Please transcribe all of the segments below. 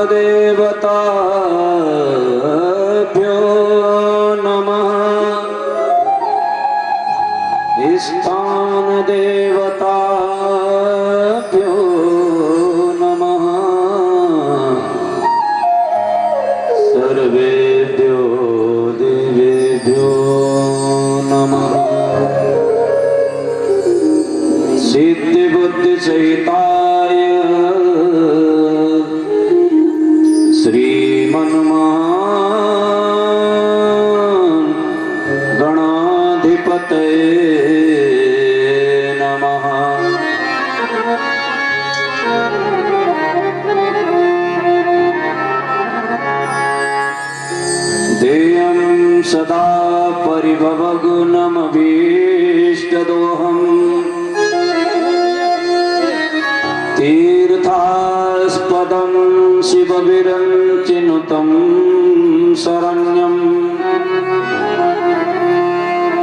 देवताभ्यो नमः। स्थान देवताभ्यो नमः। सर्वेभ्यो देवेभ्यो नमः। सिद्धि बुद्धि सहिताय श्रीमन्महान् गणाधिपतये नमः। देयं सदा परिभवगुणमभीष्टदोहम् तीर्थास्पदं शिवविरञ्चिनुतं शरण्यं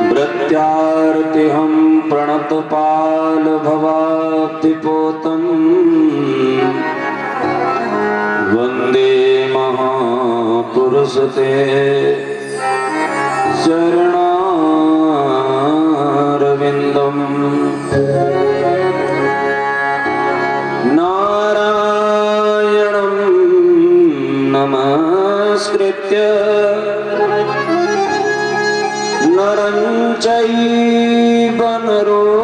भृत्यार्तिहं प्रणतपालभवाब्धिपोतं वन्दे महापुरुषते चरणारविन्दम्। नारायणं नमस्कृत्य नरं चैव नरोत्तमम्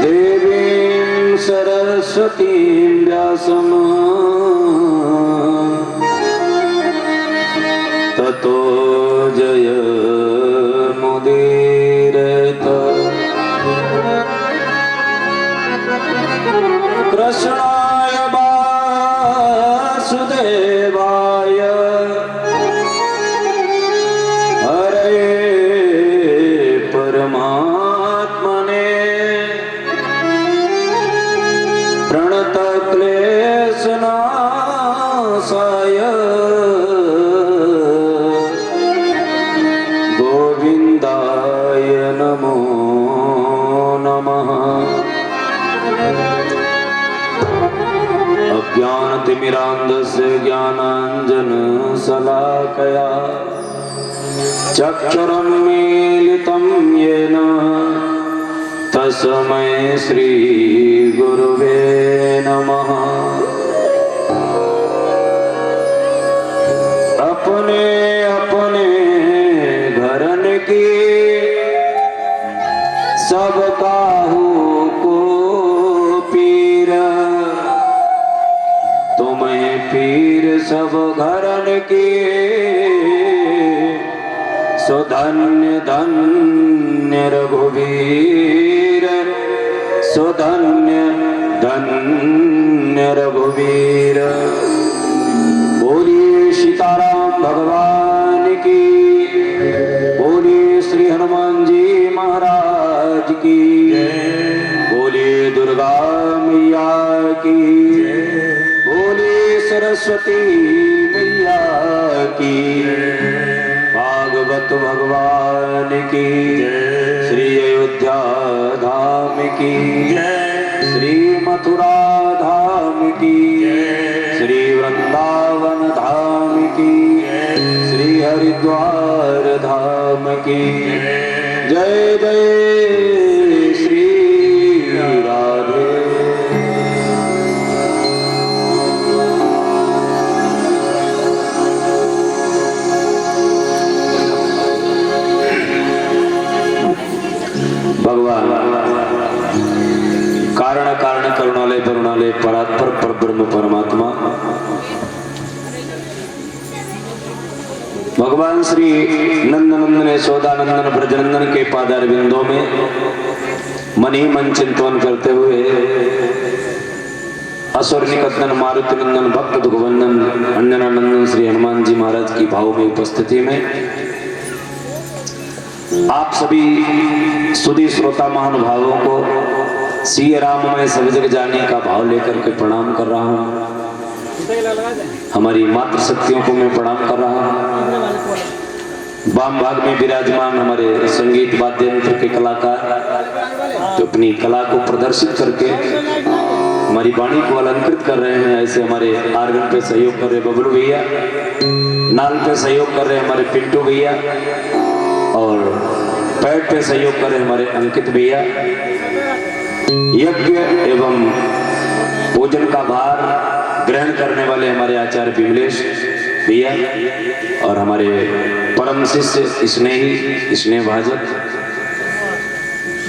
देवीं सरस्वतीं व्यासं ततो जयमुदीरयेत्। कृष्णाय वासुदेवाय हरे परमात्मने प्रणतक्लेशनाशाय गोविन्दाय नमो नमः। अज्ञानतिमिरान्धस्य ज्ञानाञ्जनशलाकया चक्षुरुन्मीलितं येन तस्मै श्रीगुरुवे नमः। अपने अपने घरन की सब काहू को पीर, तुम्हें पीर सब घरन की सुधन्य धन्य रघुवीर, सुधन्य धन्य रघुवीर। बोलिए सीताराम भगवान की, बोलिए श्री हनुमान जी महाराज की, बोलिए दुर्गा मैया की, बोलिए सरस्वती मैया की, भागवत भगवान की, श्री अयोध्या धाम की, श्री मथुरा धाम की, श्री वृंदावन धाम की, श्री हरिद्वार धाम की। जय जय श्री राधे। भगवान कारण कारण करुणालय करुणालय परात्पर परब्रह्म परमात्मा भगवान श्री नंदनंदन यशोदानंदन ब्रजनंदन के पादार बिंदों में मन ही मन चिंतन करते हुए असुर निकंदन मारुति नंदन भक्त दुखवंदन अंजनानंदन श्री हनुमान जी महाराज की भाव में उपस्थिति में आप सभी सुधी श्रोता महानुभावों को श्री राममय सब जग जाने का भाव लेकर के प्रणाम कर रहा हूँ। हमारी मातृ शक्तियों को मैं प्रणाम कर रहा हूँ। वाम भाग में विराजमान हमारे संगीत वाद्य यंत्र के कलाकार जो अपनी कला को प्रदर्शित करके हमारी वाणी को अलंकृत कर रहे हैं। ऐसे हमारे आर्गन पे सहयोग कर रहे बबलू भैया, नाल पे सहयोग कर रहे हमारे पिंटू भैया, और पैड पे सहयोग कर रहे हमारे अंकित भैया। यज्ञ एवं भोजन का भार ग्रहण करने वाले हमारे आचार्य विमलेश भैया, और हमारे परम शिष्य स्नेह भाजक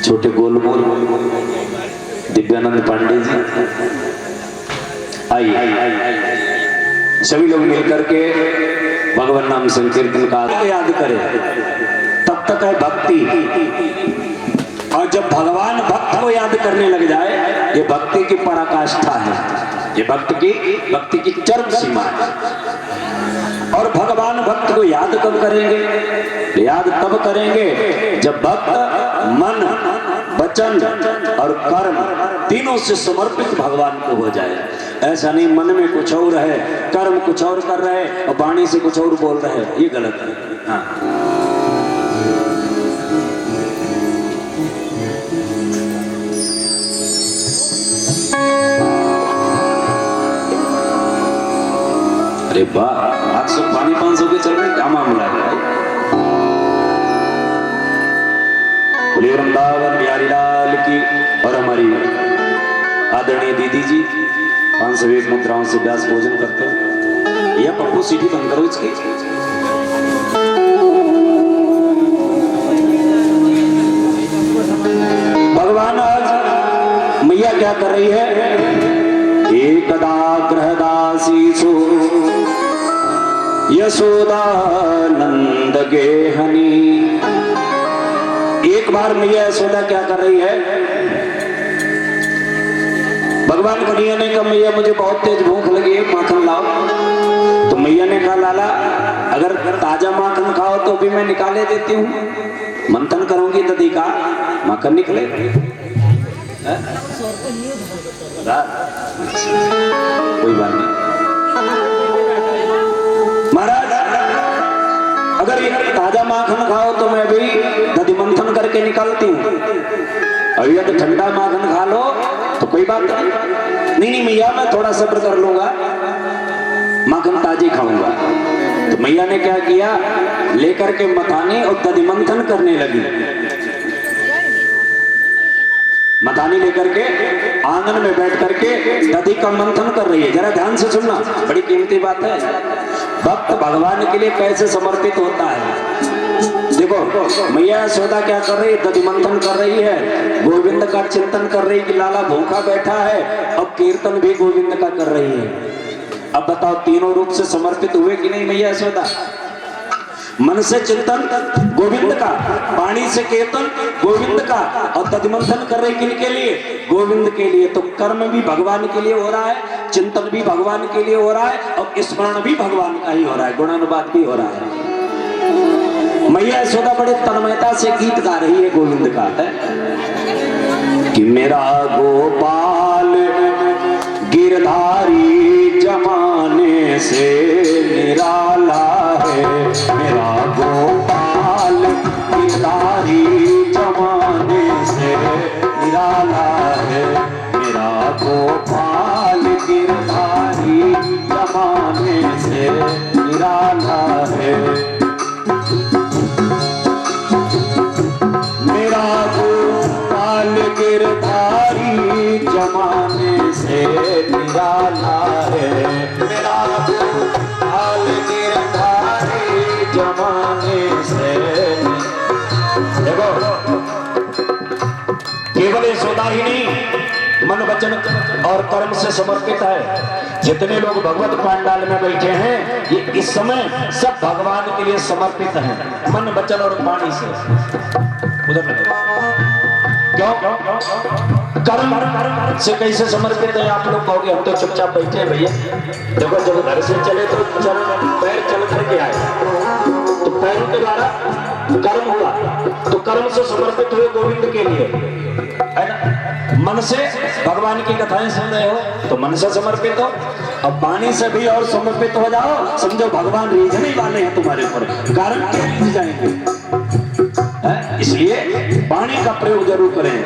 छोटे गोलमोल दिव्यानंद पांडे जी। आइए सभी लोग मिलकर के भगवान नाम संकीर्तन का याद करें। तब तक है भक्ति, और जब भगवान भक्त को याद करने लग जाए, ये भक्ति की पराकाष्ठा है, ये भक्ति की चरम सीमा है। और भगवान भक्त को याद कब करेंगे? याद तब करेंगे जब भक्त मन, वचन और कर्म तीनों से समर्पित भगवान को हो जाए। ऐसा नहीं मन में कुछ और है, कर्म कुछ और कर रहे हैं और वाणी से कुछ और बोल रहे हैं, ये गलत है। हाँ। अरे वाह, 800 पानी 500 के चल रहे, क्या मामला है भाई? बोले वृंदावन बिहारी लाल की। और हमारी आदरणीय दीदी जी 501 मुद्राओं से व्यास भोजन करते हैं। यह पप्पू सीटी बंद करो इसकी। भगवान आज मैया क्या कर रही है? एकदा गृहदासीसु यशोदानंद गेहनी। एक बार मैया यशोदा क्या कर रही है? भगवान कन्हैया ने कहा मैया मुझे बहुत तेज भूख लगी है, माखन लाओ। तो मैया ने कहा लाला अगर ताजा माखन खाओ तो भी मैं निकाले देती हूँ, मंथन करूंगी तो देखा माखन निकले। कोई बात नहीं महाराज, अगर ये ताजा माखन खाओ तो मैं भी दधि मंथन करके निकालती हूँ, और यदि ठंडा माखन खा लो तो कोई बात नहीं मैया मैं थोड़ा सब्र कर लूंगा, माखन ताजी खाऊंगा। तो मैया ने क्या किया, लेकर के मथानी और दधि मंथन करने लगी। मथानी लेकर के आंगन में बैठ करके दधि का मंथन कर रही है। जरा ध्यान से सुनना, बड़ी कीमती बात है। भक्त भगवान के लिए कैसे समर्पित होता है। देखो मैया यशोदा क्या कर रही है? दधि मंथन कर रही है, गोविंद का चिंतन कर रही कि लाला भूखा बैठा है। अब कीर्तन भी गोविंद का कर रही है। अब बताओ तीनों रूप से समर्पित हुए कि नहीं मैया यशोदा? मन से चिंतन गोविंद का, वाणी से कीर्तन गोविंद का, और दधिमंथन कर रहे किनके लिए? गोविंद के लिए। तो कर्म भी भगवान के लिए हो रहा है, चिंतन भी भगवान के लिए हो रहा है, और स्मरण भी भगवान का ही हो रहा है, गुणानुवाद भी हो रहा है। मैया यशोदा बड़े तन्मयता से गीत गा रही है गोविंद का है कि मेरा गोपाल गिरधारी जमाने से निराला है, मेरा गोपाल गिरधारी जमाने से निराला है, मेरा गोपाल गिरधारी जमाने से निराला है, मेरा गोपाल गिरधारी जमाने से निराला है, मेरा गोपाल गिरधारी जमाने से। देखो केवल यशोदा ही नहीं, मन वचन और कर्म से समर्पित है। जितने लोग भगवत पांडाल में बैठे हैं ये इस समय सब भगवान के लिए समर्पित हैं, मन वचन और वाणी से। उधर क्यों कर्म से कैसे समर्पित है? आप लोग कहोगे हम तो चुपचाप बैठे हैं। भैया देखो जब घर से चले तो पैर चल करके आए, तो पैरों के द्वारा कर्म हुआ, तो कर्म से समर्पित हुए गोविंद के लिए, है ना। मन से भगवान की कथाएं सुन रहे हो तो मन से समर्पित हो, अब वाणी से भी और समर्पित हो जाओ, समझो भगवान रीझने वाले हैं तुम्हारे ऊपर, कारण क्या रीझ जाएंगे। इसलिए वाणी का प्रयोग जरूर करें।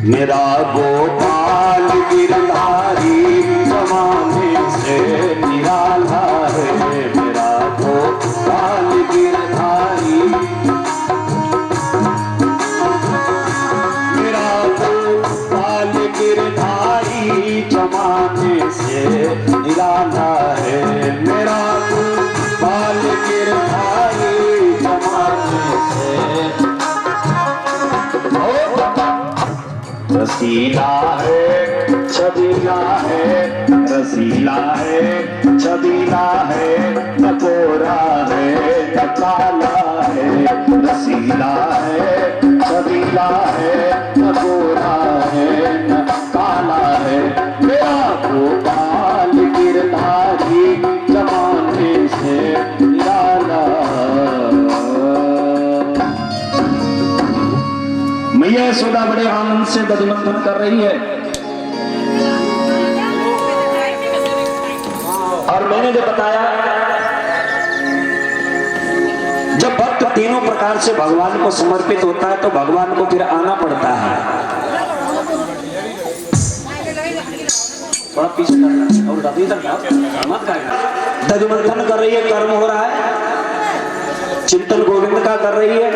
मेरा गोपाल गिरधारी जमाने से निराला है, मेरा गोपाल गिरधारी, मेरा गोपाल गिरधारी जमाने से निराला है, मेरा गोपाल गिरधारी जमाने से। रसीला है छबीला है, रसीला है छबीला है, न गोरा है न काला है, रसीला है छबीला है, न गोरा है न काला है, मेरा गोपाल गिरधारी जमाने से निराला। मैया यशोदा बड़े आनंद से दधिमंथन कर रही है। और मैंने जो बताया, जब भक्त तीनों प्रकार से भगवान को समर्पित होता है तो भगवान को फिर आना पड़ता है। थोड़ा पीछे करना और दधिमंथन कर रही है, कर्म हो रहा है, चिंतन गोविंद का कर रही है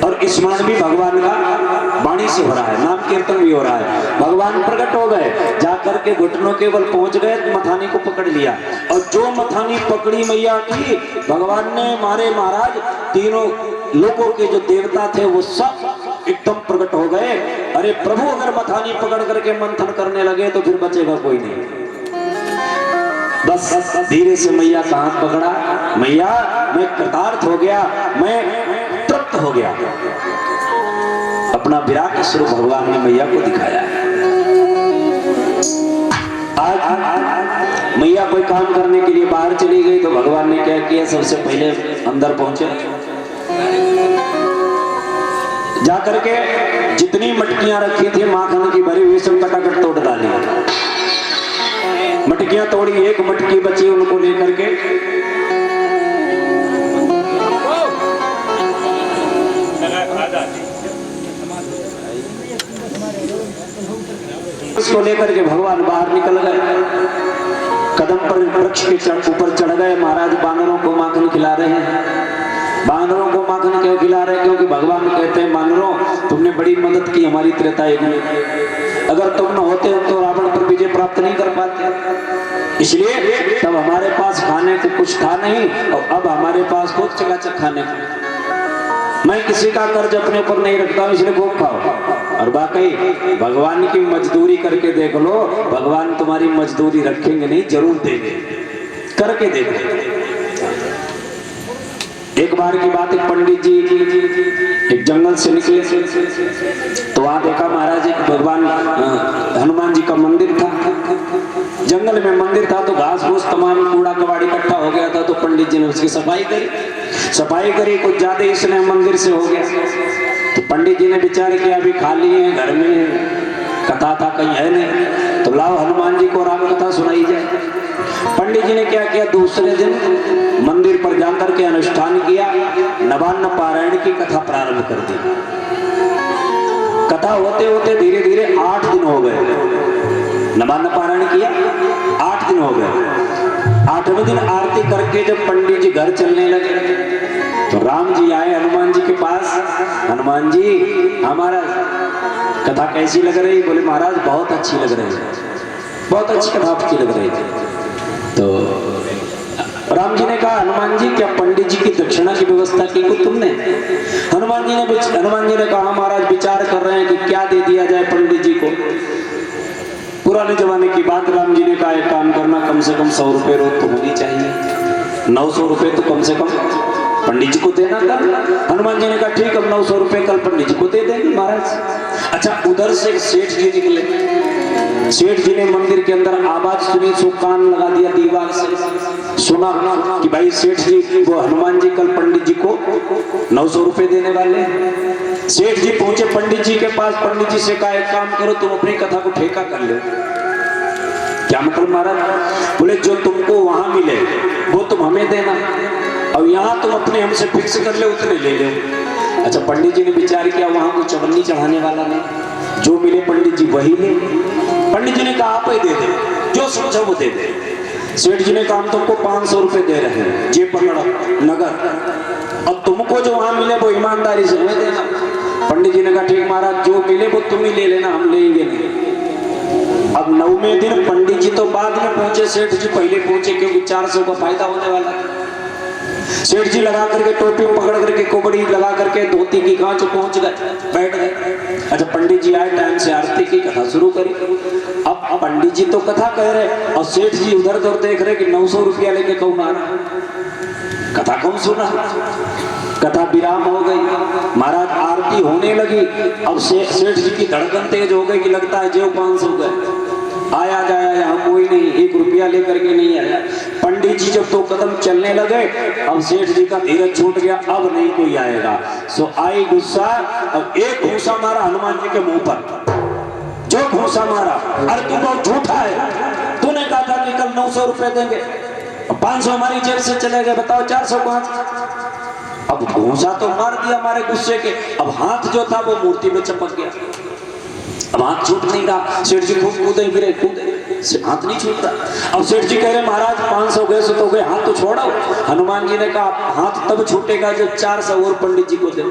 और स्मरण भी भगवान का वाणी से हो रहा है, नाम कीर्तन भी हो रहा है। भगवान प्रकट हो गए, जाकर के घुटनों के बल पहुंच गए, मथानी को पकड़ लिया और जो मथानी पकड़ी मैया की, भगवान ने मारे महाराज तीनों लोगों के जो देवता थे वो सब एकदम प्रकट हो गए। अरे प्रभु अगर मथानी पकड़ करके मंथन करने लगे तो फिर बचेगा कोई नहीं। बस धीरे से मैया का हाथ पकड़ा, मैया मैं कृतार्थ हो गया, मैं तृप्त हो गया। अपना विराट स्वरूप भगवान ने मैया को दिखाया। आज मैया कोई काम करने के लिए बाहर चली गई तो भगवान ने क्या किया, सबसे पहले अंदर पहुंचे, जाकर के जितनी मटकियां रखी थी माखन की भरी हुई सब कटाकट तोड़ डाली, मटकियां तोड़ी, एक मटकी बची उनको लेकर के उसको लेकर के भगवान बाहर निकल गए, कदम पर वृक्ष के ऊपर चढ़ गए। महाराज बानरों को माखन खिला रहे हैं। बानरों को माखन क्यों खिला रहे हैं? क्योंकि भगवान कहते हैं बानरों तुमने बड़ी मदद की हमारी त्रेता युग में, अगर तुम न होते तो रावण पर विजय प्राप्त नहीं कर पाते, इसलिए तब हमारे पास खाने को कुछ था नहीं और अब हमारे पास खूब चकाचक खाने को। मैं किसी का कर्ज अपने ऊपर नहीं रखता हूं, इसलिए खूब खाओ। और वाकई भगवान की मजदूरी करके देख लो, भगवान तुम्हारी मजदूरी रखेंगे नहीं, जरूर देंगे, करके देखो। एक बार की बात, एक पंडित जी एक जंगल से निकले तो वहां देखा महाराज एक भगवान हनुमान जी का मंदिर था। जंगल में मंदिर था तो घास फूस तमाम कूड़ा कबाड़ी इकट्ठा हो गया था, तो पंडित जी ने उसकी सफाई करी, कुछ ज्यादा इसने मंदिर से हो गया तो पंडित जी ने विचार किया अभी खाली है, घर में कथा था कहीं है नहीं, तो लाओ हनुमान जी को राम कथा सुनाई जाए। पंडित जी ने क्या किया, दूसरे दिन मंदिर पर जाकर के अनुष्ठान किया, नवान्न पारायण की कथा प्रारंभ कर दी। कथा होते होते धीरे धीरे 8 दिन हो गए, नवान्न पारायण किया, 8 दिन हो गए। 8वें दिन आरती करके जब पंडित जी घर चलने लगे तो राम जी आए हनुमान जी के पास, हनुमान जी हमारा कथा कैसी लग रही? बोले महाराज बहुत अच्छी लग रही है, बहुत अच्छी कथा आपकी लग रही थी। तो राम जी ने कहा हनुमान जी क्या पंडित जी की दक्षिणा की व्यवस्था की को तुमने? हनुमान जी ने कहा महाराज विचार कर रहे हैं कि क्या दे दिया जाए पंडित जी को। पुराने जमाने की बात, राम जी ने कहा एक काम करना, कम से कम 100 रुपए रोज तो होनी चाहिए, 900 रुपए तो कम से कम पंडित जी को देना था। हनुमान जी ने कहा ठीक है 900 रुपए कल पंडित जी को दे देंगे महाराज। अच्छा उधर से सेठ जी निकले, सेठ जी ने मंदिर के अंदर आवाज सुनी, सो कान लगा दिया दीवार से, सुना कि भाई सेठ जी वो हनुमान जी कल पंडित जी को 900 रुपए देने वाले। सेठ जी पहुंचे पंडित जी के पास, पंडित जी से कहा एक काम करो तुम अपनी कथा को ठेका कर लो। क्या मतलब महाराज? बोले जो तुमको वहां मिले वो तुम हमें देना। अब यहाँ तुम अपने हमसे फिक्स कर ले, उतने ले लो। अच्छा, पंडित जी ने विचार किया वहां कोई चवन्नी चढ़ाने वाला नहीं, जो मिले पंडित जी वही ले। पंडित जी ने कहा आप ही दे दे, जो समझा वो दे दे। सेठ जी ने कहा हम तुमको 500 रुपए दे रहे हैं, जेब पकड़ नगर, अब तुमको जो वहां मिले वो ईमानदारी से हमें देना। पंडित जी ने कहा ठीक महाराज, जो मिले वो तुम ही ले लेना, हम लेंगे नहीं। अब 9वें दिन पंडित जी तो बाद में पहुंचे, सेठ जी पहले पहुंचे, क्योंकि 400 का फायदा होने वाला। सेठ जी लगा करके टोपी पकड़ करके कोबड़ी लगा करके धोती की कांच पहुंच गए, बैठ गए। अच्छा, पंडित जी आए, टाइम से आरती की कथा शुरू करी। अब पंडित जी तो कथा कह रहे और सेठ जी उधर उधर देख रहे कि 900 रुपया लेके कौन आ रहा, कथा कौन सुना। कथा विराम हो गई, महाराज आरती होने लगी। अब सेठ जी की धड़कन तेज हो गई कि लगता है जो 500 गए, आया जाया यहाँ कोई नहीं, 1 रुपया लेकर के नहीं आया। पंडित जी जब 2 कदम चलने लगे, अब सेठ जी का धीरज छूट गया, अब नहीं कोई आएगा। सो आई गुस्सा, अब एक घूसा मारा हनुमान जी के मुंह पर, जो घूसा मारा, अरे तू बहुत झूठा है, तूने कहा था कि कल 900 रुपए देंगे, 500 हमारी जेब से चले गए, बताओ 400 5। अब घूसा तो मार दिया हमारे गुस्से के, अब हाथ जो था वो मूर्ति में चपक गया, अब हाथ छूट नहीं रहा। सेठ जी खूब कूदे गिरे, हाथ नहीं छूट रहा। अब सेठ जी कह रहे महाराज 500 गए सो तो गए, हाथ तो छोड़ो। हनुमान जी ने कहा हाथ तब छूटेगा जब 400 और पंडित जी को दे।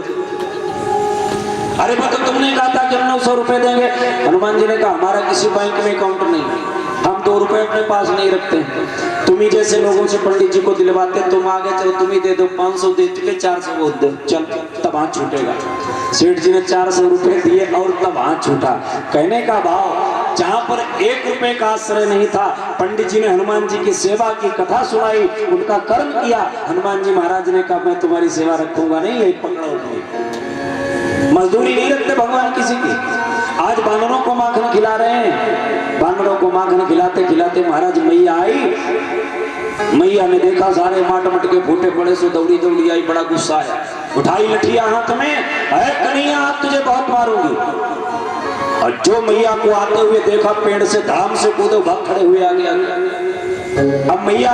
अरे वो तो तुमने कहा था कि हम 900 रुपए देंगे। हनुमान जी ने कहा हमारा किसी बैंक में अकाउंट नहीं, हम 2 रुपए अपने पास नहीं रखते, तुम ही जैसे लोगों से पंडित जी को दिलवाते, तुम आगे चलो तुम ही दे दो, 500 दे चुके, 400 वो दो, चल तब हाथ छूटेगा। सेठ जी ने 400 रुपए दिए और तब हाथ छूटा। कहने का भाव, जहां पर 1 रुपए का आश्रय नहीं था, पंडित जी ने हनुमान जी की सेवा की, कथा सुनाई, उनका कर्म किया। हनुमान जी महाराज ने कहा मैं तुम्हारी सेवा रखूंगा नहीं, यही पकड़ो, मजदूरी नहीं रखते भगवान किसी की। आज बानरों को माखन खिला रहे हैं, बानरों को माखन खिलाते खिलाते महाराज मैया आई, मैया ने देखा सारे माट मटके फूटे पड़े, सो दौड़ी दौड़ी आई, बड़ा गुस्सा आया, उठाई लठिया हाथ में, अरे कन्हैया आप तुझे बहुत मारूंगी। और जो मैया को आते हुए देखा, पेड़ से धाम से कूदे, भाग खड़े हुए आगे आगे। अब मैया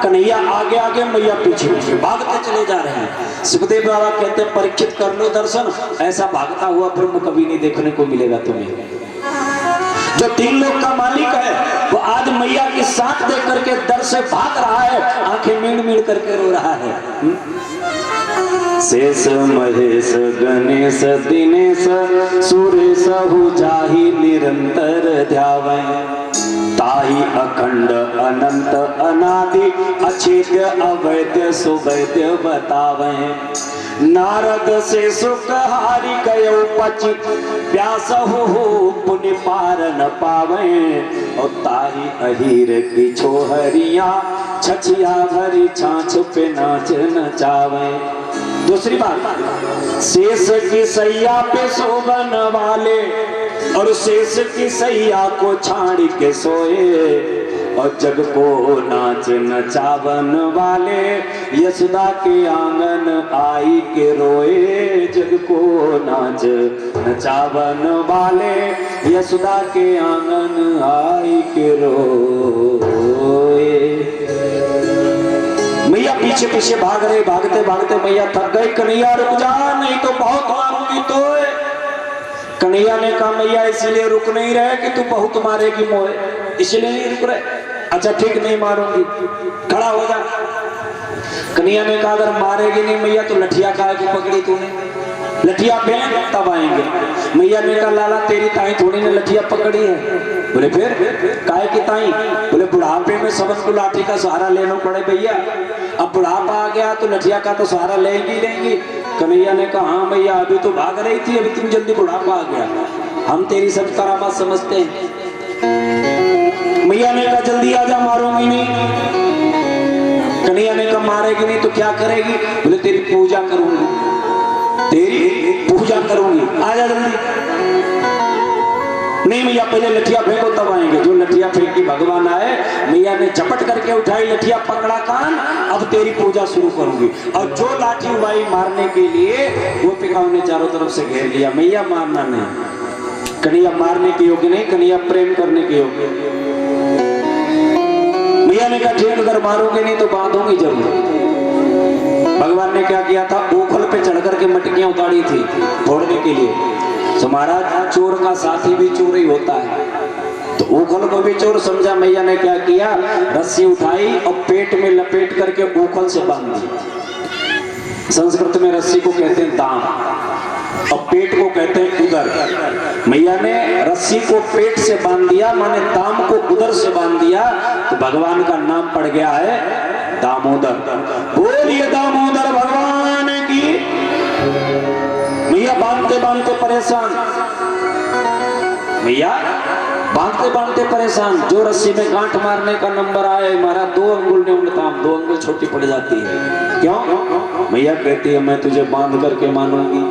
कन्हैया आगे आगे, मैया पीछे पीछे भागते चले जा रहे हैं। सुखदेव बाबा कहते परीक्षित कर लो दर्शन, ऐसा भागता हुआ ब्रह्म कभी नहीं देखने को मिलेगा तुम्हें। जो 3 लोक का मालिक है वो आज मैया की साथ देख करके दर से भाग रहा है, आंखें मीण मीण करके रो रहा है। शेष महेश गणेश दिनेश सुरेश जाहि निरंतर ध्यावै, ताहि अखंड अनंत अनादि अछेद्य अवैद्य सुवैद्य बतावे। नारद से सुख हारि गयो पचित, प्यास हो पुण्य पार न पावे। और ताहि अहीर की छोहरिया, छछिया भरी छाछ पे नाच नचावे। दूसरी बात, शेष की सैया पे सोवन वाले, और शेष की सैया को छाड़ के सोए, और जग को नाच नचावन वाले, यशोदा के आंगन आई के रोए। जग को नाच नचावन वाले, यशोदा के आंगन आई के रोए। मैया पीछे पीछे भाग रहे, भागते भागते मैया थक गई, कन्हैया रुक जा, नहीं तो बहुत मारूंगी तो। कन्हैया ने कहा मैया इसलिए रुक नहीं रहे कि तू बहुत मारेगी मोए, इसलिए नहीं रुक रहे। अच्छा ठीक, नहीं मारूंगी, खड़ा हो जा। कन्हैया ने कहा अगर मारेगी नहीं मैया तो लठिया काहे को पकड़ी तूने, लठिया फेंक तब आएंगे। मैया ने कहा लाला तेरी ताई थोड़ी ने लठिया पकड़ी है। बोले फिर काहे की ताई? बोले बुढ़ापे में सबन को लाठी का सहारा लेना पड़े भैया, अब बुढ़ापा आ गया तो लठिया का तो सहारा लेंगी। कन्हैया ने कहा हाँ भैया अभी तो भाग रही थी, अभी तुम जल्दी बुढ़ापा आ गया, हम तेरी सब करामात समझते हैं। मैया ने कहा जल्दी आजा, मारूंगी नहीं। कन्हैया ने कहा मारेगी नहीं तो क्या करेगी? बोले तेरी पूजा करूंगी, तेरी पूजा करूंगी, आजा जल्दी। नहीं मैया पहले लठिया फेंको तब आएंगे। जो लठिया फेंकी भगवान आए, मैया ने झपट करके उठाई लठिया, पकड़ा कान, अब तेरी पूजा शुरू करूंगी। और जो लाठी उठाई मारने के लिए, गोपिकाओं ने चारों तरफ से घेर लिया। मैया मारना नहीं, कन्हैया मारने के योग्य नहीं, कन्हैया प्रेम करने के योग्य। मैया ने कहा ठीक अगर मारोगे नहीं तो बांधूंगी जरूर। भगवान ने क्या किया था, ऊखल पे चढ़ करके मटकियां उतारी थी फोड़ने के लिए। तो महाराज चोर का साथी भी चोर ही होता है, तो ऊखल को भी चोर समझा। मैया ने क्या किया, रस्सी उठाई और पेट में लपेट करके ऊखल से बांध दी। संस्कृत में रस्सी को कहते हैं दाम और पेट को कहते हैं उदर। मैया ने रस्सी को पेट से बांध दिया, माने दाम को उदर से बांध दिया, तो भगवान का नाम पड़ गया है दामोदर। बोलिए दामोदर भगवान की। मैया बांधते बांधते परेशान, मैया बांधते बांधते परेशान। जो रस्सी में गांठ मारने का नंबर आए, मारा 2 अंगुल ने उल्टाम, 2 अंगुल छोटी पड़ जाती है। क्यों? मैया कहती है मैं तुझे बांध करके मानूंगी।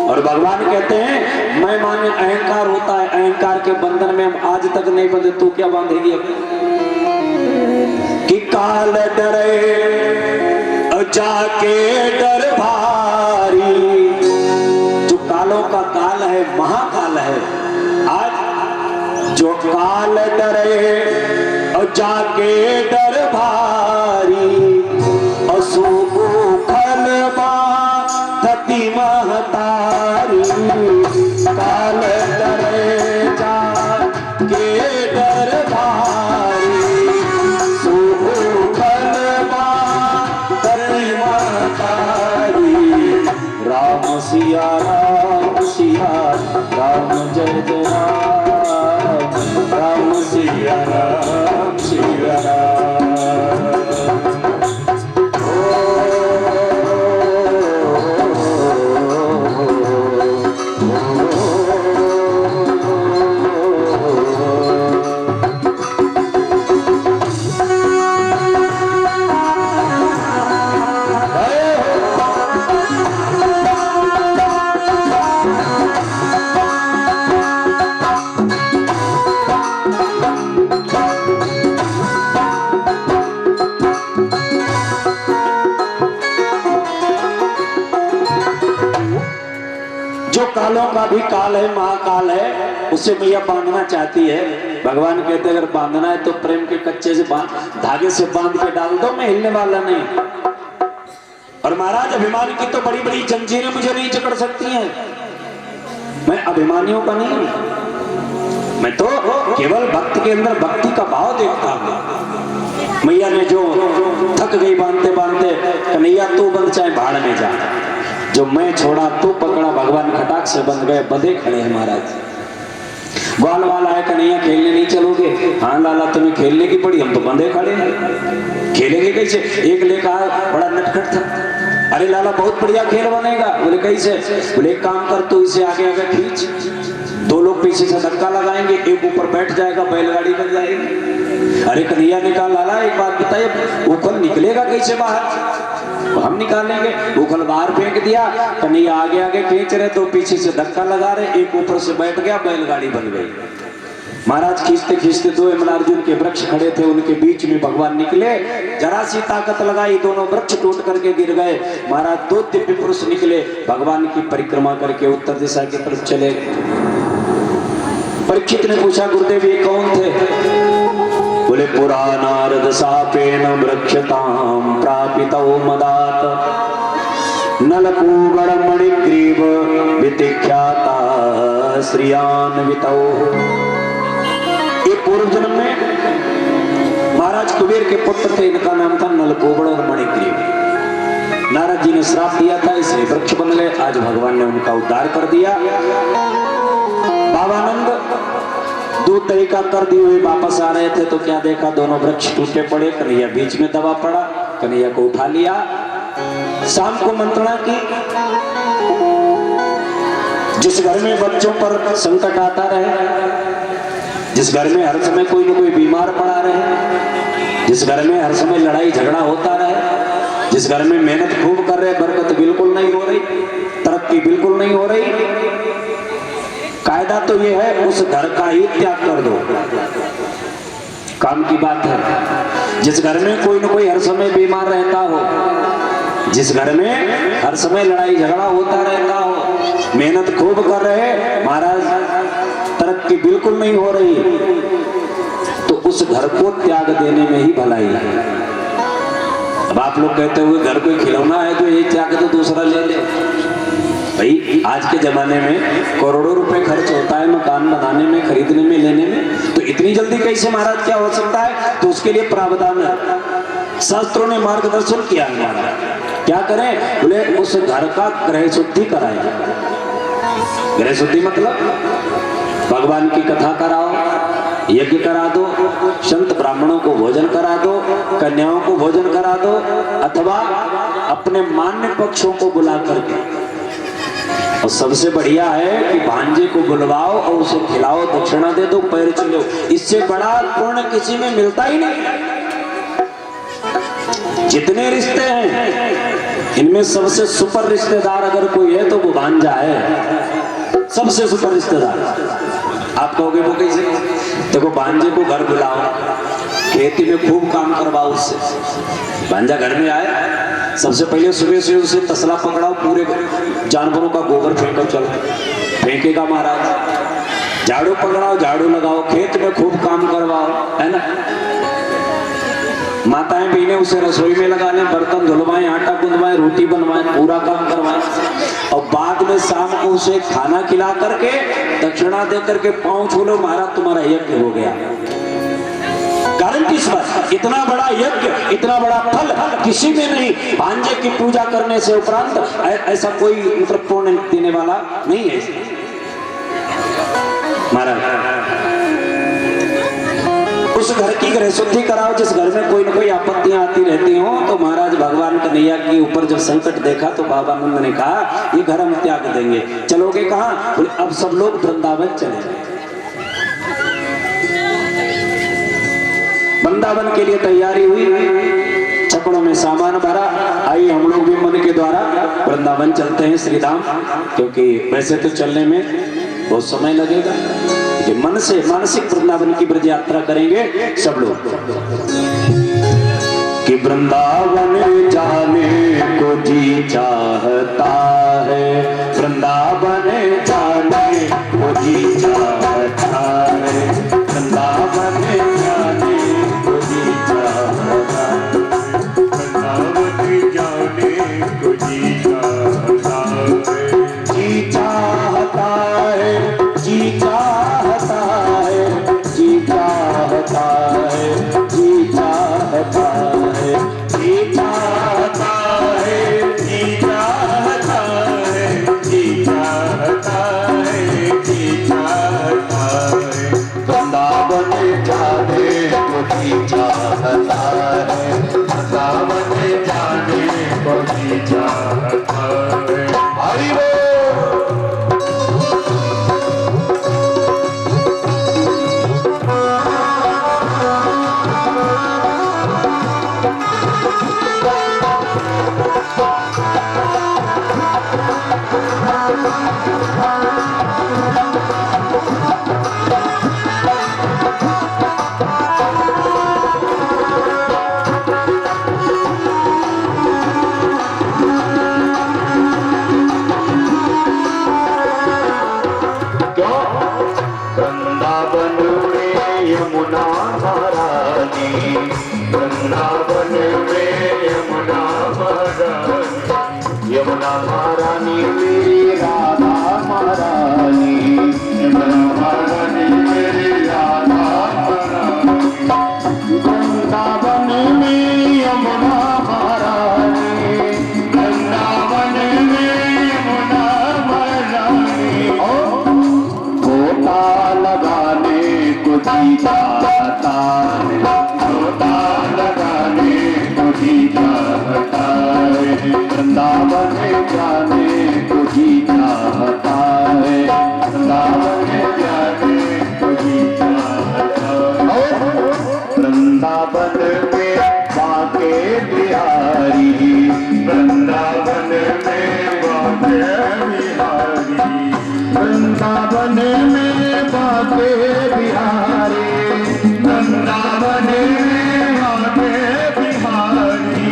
और भगवान कहते हैं मैं माने, अहंकार होता है, अहंकार के बंधन में हम आज तक नहीं बंधे, तू क्या बांधेगी अब? कि काल डरे जाके डर भारी। जो कालों का काल है, महाकाल है। आज जो काल डरे और जाके डर भारी, असुखल बाधती महतारी। काल डरे जाके डर भारी, सुखल बाधती महतारी। राम सिया राम सिया राम, जय जय राम, राम सिया राम सिया राम। कालों का भी काल है, महाकाल है, उसे मैया बांधना चाहती है। भगवान कहते अगर बांधना है तो प्रेम के कच्चे से धागे से बांध के डाल दो, मैं हिलने वाला नहीं। और महाराज अभिमान की तो बड़ी बड़ी जंजीरें मुझे नहीं जकड़ सकती हैं, मैं अभिमानियों का नहीं, मैं तो केवल भक्त के अंदर भक्ति का भाव देखता हूं। मैया ने जो थक गई बांधते बांधते, कन्हैया तू बंध चाहे भाड़ में जा, जो मैं छोड़ा तू पकड़ा। भगवान खटाक से बंध गए, बंधे खड़े हैं महाराज। ग्वाल वाला है, कन्हैया खेलने नहीं चलोगे? हाँ लाला तुम्हें खेलने की पड़ी, हम तो बंधे खड़े हैं, खेलेंगे कैसे? एक लेका बड़ा नटखट था, अरे लाला बहुत बढ़िया खेल बनेगा। बोले कैसे? बोले एक काम कर, तू इसे आगे आगे खींच, 2 लोग पीछे से धक्का लगाएंगे, एक ऊपर बैठ जाएगा, बैलगाड़ी बन जाएगी। अरे कन्हैया ने कहा लाला एक बात बताइए, ऊखल निकलेगा कैसे बाहर? हम निकालेंगे। ऊखल बाहर फेंक दिया, कन्हैया आगे आगे खींच रहे, तो पीछे से धक्का लगा रहे, एक ऊपर से बैठ गया, बैलगाड़ी बन गई। महाराज खींचते खींचते 2 यमनार्जुन के वृक्ष खड़े थे, उनके बीच में भगवान निकले, जरा सी ताकत लगाई, दोनों वृक्ष टूट करके गिर गए। महाराज 2 दिव्य पुरुष निकले, भगवान की परिक्रमा करके उत्तर दिशा की तरफ चले गए। परीक्षित ने पूछा गुरुदेव ये कौन थे? बोले पुरा नारद सापेन वृक्षताम प्रापितौ मदात, नलकूगड़ मणिग्रीव वितिख्याता श्रियान्वितौ। ये पूर्व जन्म में महाराज कुबेर के पुत्र थे, इनका नाम था नलकूगड़ और मणिग्रीव। नारद जी ने श्राप दिया था, इसलिए वृक्ष बन गए। आज भगवान ने उनका उद्धार कर दिया। बाबानंद दूध दही का कर दिए हुए वापस आ रहे थे, तो क्या देखा, दोनों वृक्ष टूटे पड़े, कन्हैया बीच में दबा पड़ा, कन्हैया को उठा लिया। शाम को मंत्रणा की, जिस घर में बच्चों पर संकट आता रहे, जिस घर में हर समय कोई न कोई बीमार पड़ा रहे, जिस घर में हर समय लड़ाई झगड़ा होता रहे, जिस घर में मेहनत खूब कर रहे, बरकत बिल्कुल नहीं हो रही, तरक्की बिल्कुल नहीं हो रही, कायदा तो ये है उस घर का ही त्याग कर दो। काम की बात है। जिस घर में कोई न कोई हर समय बीमार रहता हो, जिस घर में हर समय लड़ाई झगड़ा होता रहता हो, मेहनत खूब कर रहे, महाराज तरक्की बिल्कुल नहीं हो रही, तो उस घर को त्याग देने में ही भलाई है। अब आप लोग कहते हुए घर कोई खिलौना है जो एक चाह के तो दूसरा ले ले। भाई आज के जमाने में करोड़ों रुपए खर्च होता है मकान बनाने में, खरीदने में, लेने में, तो इतनी जल्दी कैसे महाराज क्या हो सकता है? तो उसके लिए प्रावधान है, शास्त्रों ने मार्गदर्शन किया है महाराज। क्या करें? बोले उस घर का ग्रह शुद्धि कराए। ग्रह शुद्धि मतलब भगवान की कथा कराओ, यज्ञ करा दो, संत ब्राह्मणों को भोजन करा दो, कन्याओं को भोजन करा दो, अथवा अपने मान्य पक्षों को बुला करके। और सबसे बढ़िया है कि भांजे को बुलवाओ और उसे खिलाओ, दक्षिणा दे दो, पैर चलो। इससे बड़ा पुण्य किसी में मिलता ही नहीं। जितने रिश्ते हैं इनमें सबसे सुपर रिश्तेदार अगर कोई है तो वो भांजा है, सबसे सुपर रिश्तेदार। आप कहोगे वो कैसे? देखो भांजे को घर बुलाओ, खेती में खूब काम करवाओ उससे। भांजा घर में आए, सबसे पहले सुबह से उसे तसला पकड़ाओ, पूरे जानवरों का गोबर फेंको, चलो फेंकेगा महाराज। झाड़ू पकड़ाओ, झाड़ू लगाओ, खेत में खूब काम करवाओ, है ना। माताएं बहनें उसे रसोई में लगा लें, बर्तन धुलवाएं, आटा गूंदवाएं, रोटी बनवाएं, पूरा काम करवाएं, और बाद में शाम को उसे खाना खिला करके दक्षिणा दे करके पांव छू लो, महाराज तुम्हारा यज्ञ हो गया। गारंटी इस बात। इतना बड़ा यज्ञ, इतना बड़ा फल किसी में नहीं। भांजे की पूजा करने से उपरांत ऐसा कोई मतलब पुण्य देने वाला नहीं है महाराज। उस घर की ग्रह शुद्धि कराओ जिस घर में कोई न कोई आपत्तियां आती रहती हो। तो महाराज भगवान कन्हैया के ऊपर जब संकट देखा तो बाबा नंद ने कहा ये घर हम त्याग देंगे। चलोगे कहाँ? बोले अब सब लोग वृंदावन चले। वृंदावन के लिए तैयारी हुई, छकड़ों में सामान भरा। आइए हम लोग भी मन के द्वारा वृंदावन चलते हैं श्री धाम, क्योंकि वैसे तो चलने में बहुत समय लगेगा, मन से मानसिक वृंदावन की ब्रज यात्रा करेंगे सब लोग। कि वृंदावन जाने को जी चाहता है, वृंदावन जाने को जी चाहता है, वृंदावन जाने को जी चाहता है, वृंदावन जाने को जी चाहता है, जी चाहता है, जी चाहता है, जी चाहता है, जी चाहता है, जी चाहता है, जी चाहता है, जी चाहता है, जी चाहता है, वृंदावन जाने को जी चाहता है, वृंदावन जाने को जी चाहता है। हरि बोल। यमुना महारानी मेरी राधा महारानी, यमुना महारानी मेरी राधा महारानी, वृंदावन में यमुना महारानी, वृंदावन में यमुना महारानी। गोता लगाने को जी चाहता है, गोता लगाने को जी चाहता है, वृंदावन जाने को जी चाहता है, वृंदावन जाने को जी चाहता है। वृंदावन में बाके बिहारी, वृंदावन में बाके बिहारी, वृंदावन में बाके बिहारी, वृंदावन में बाके बिहारी,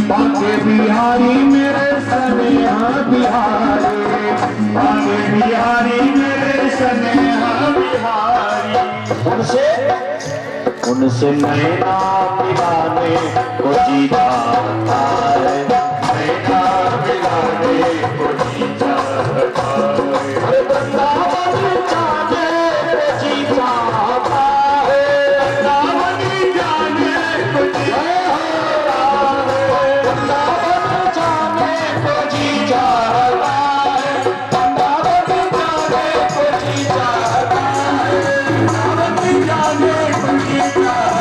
बाके बिहारी मेरे सनेहा बिहारी, बाके बिहारी मेरे सनेहा बिहारी। उनसे नैना मिलाने को जी चाहता है, नैना मिलाने को जी चाहता है, वृंदावन जाने को जी चाहता है, वृंदावन जाने को जी चाहता है, वृंदावन जाने को जी चाहता है, वृंदावन जाने को जी चाहता है, वृंदावन जाने को जी चाहता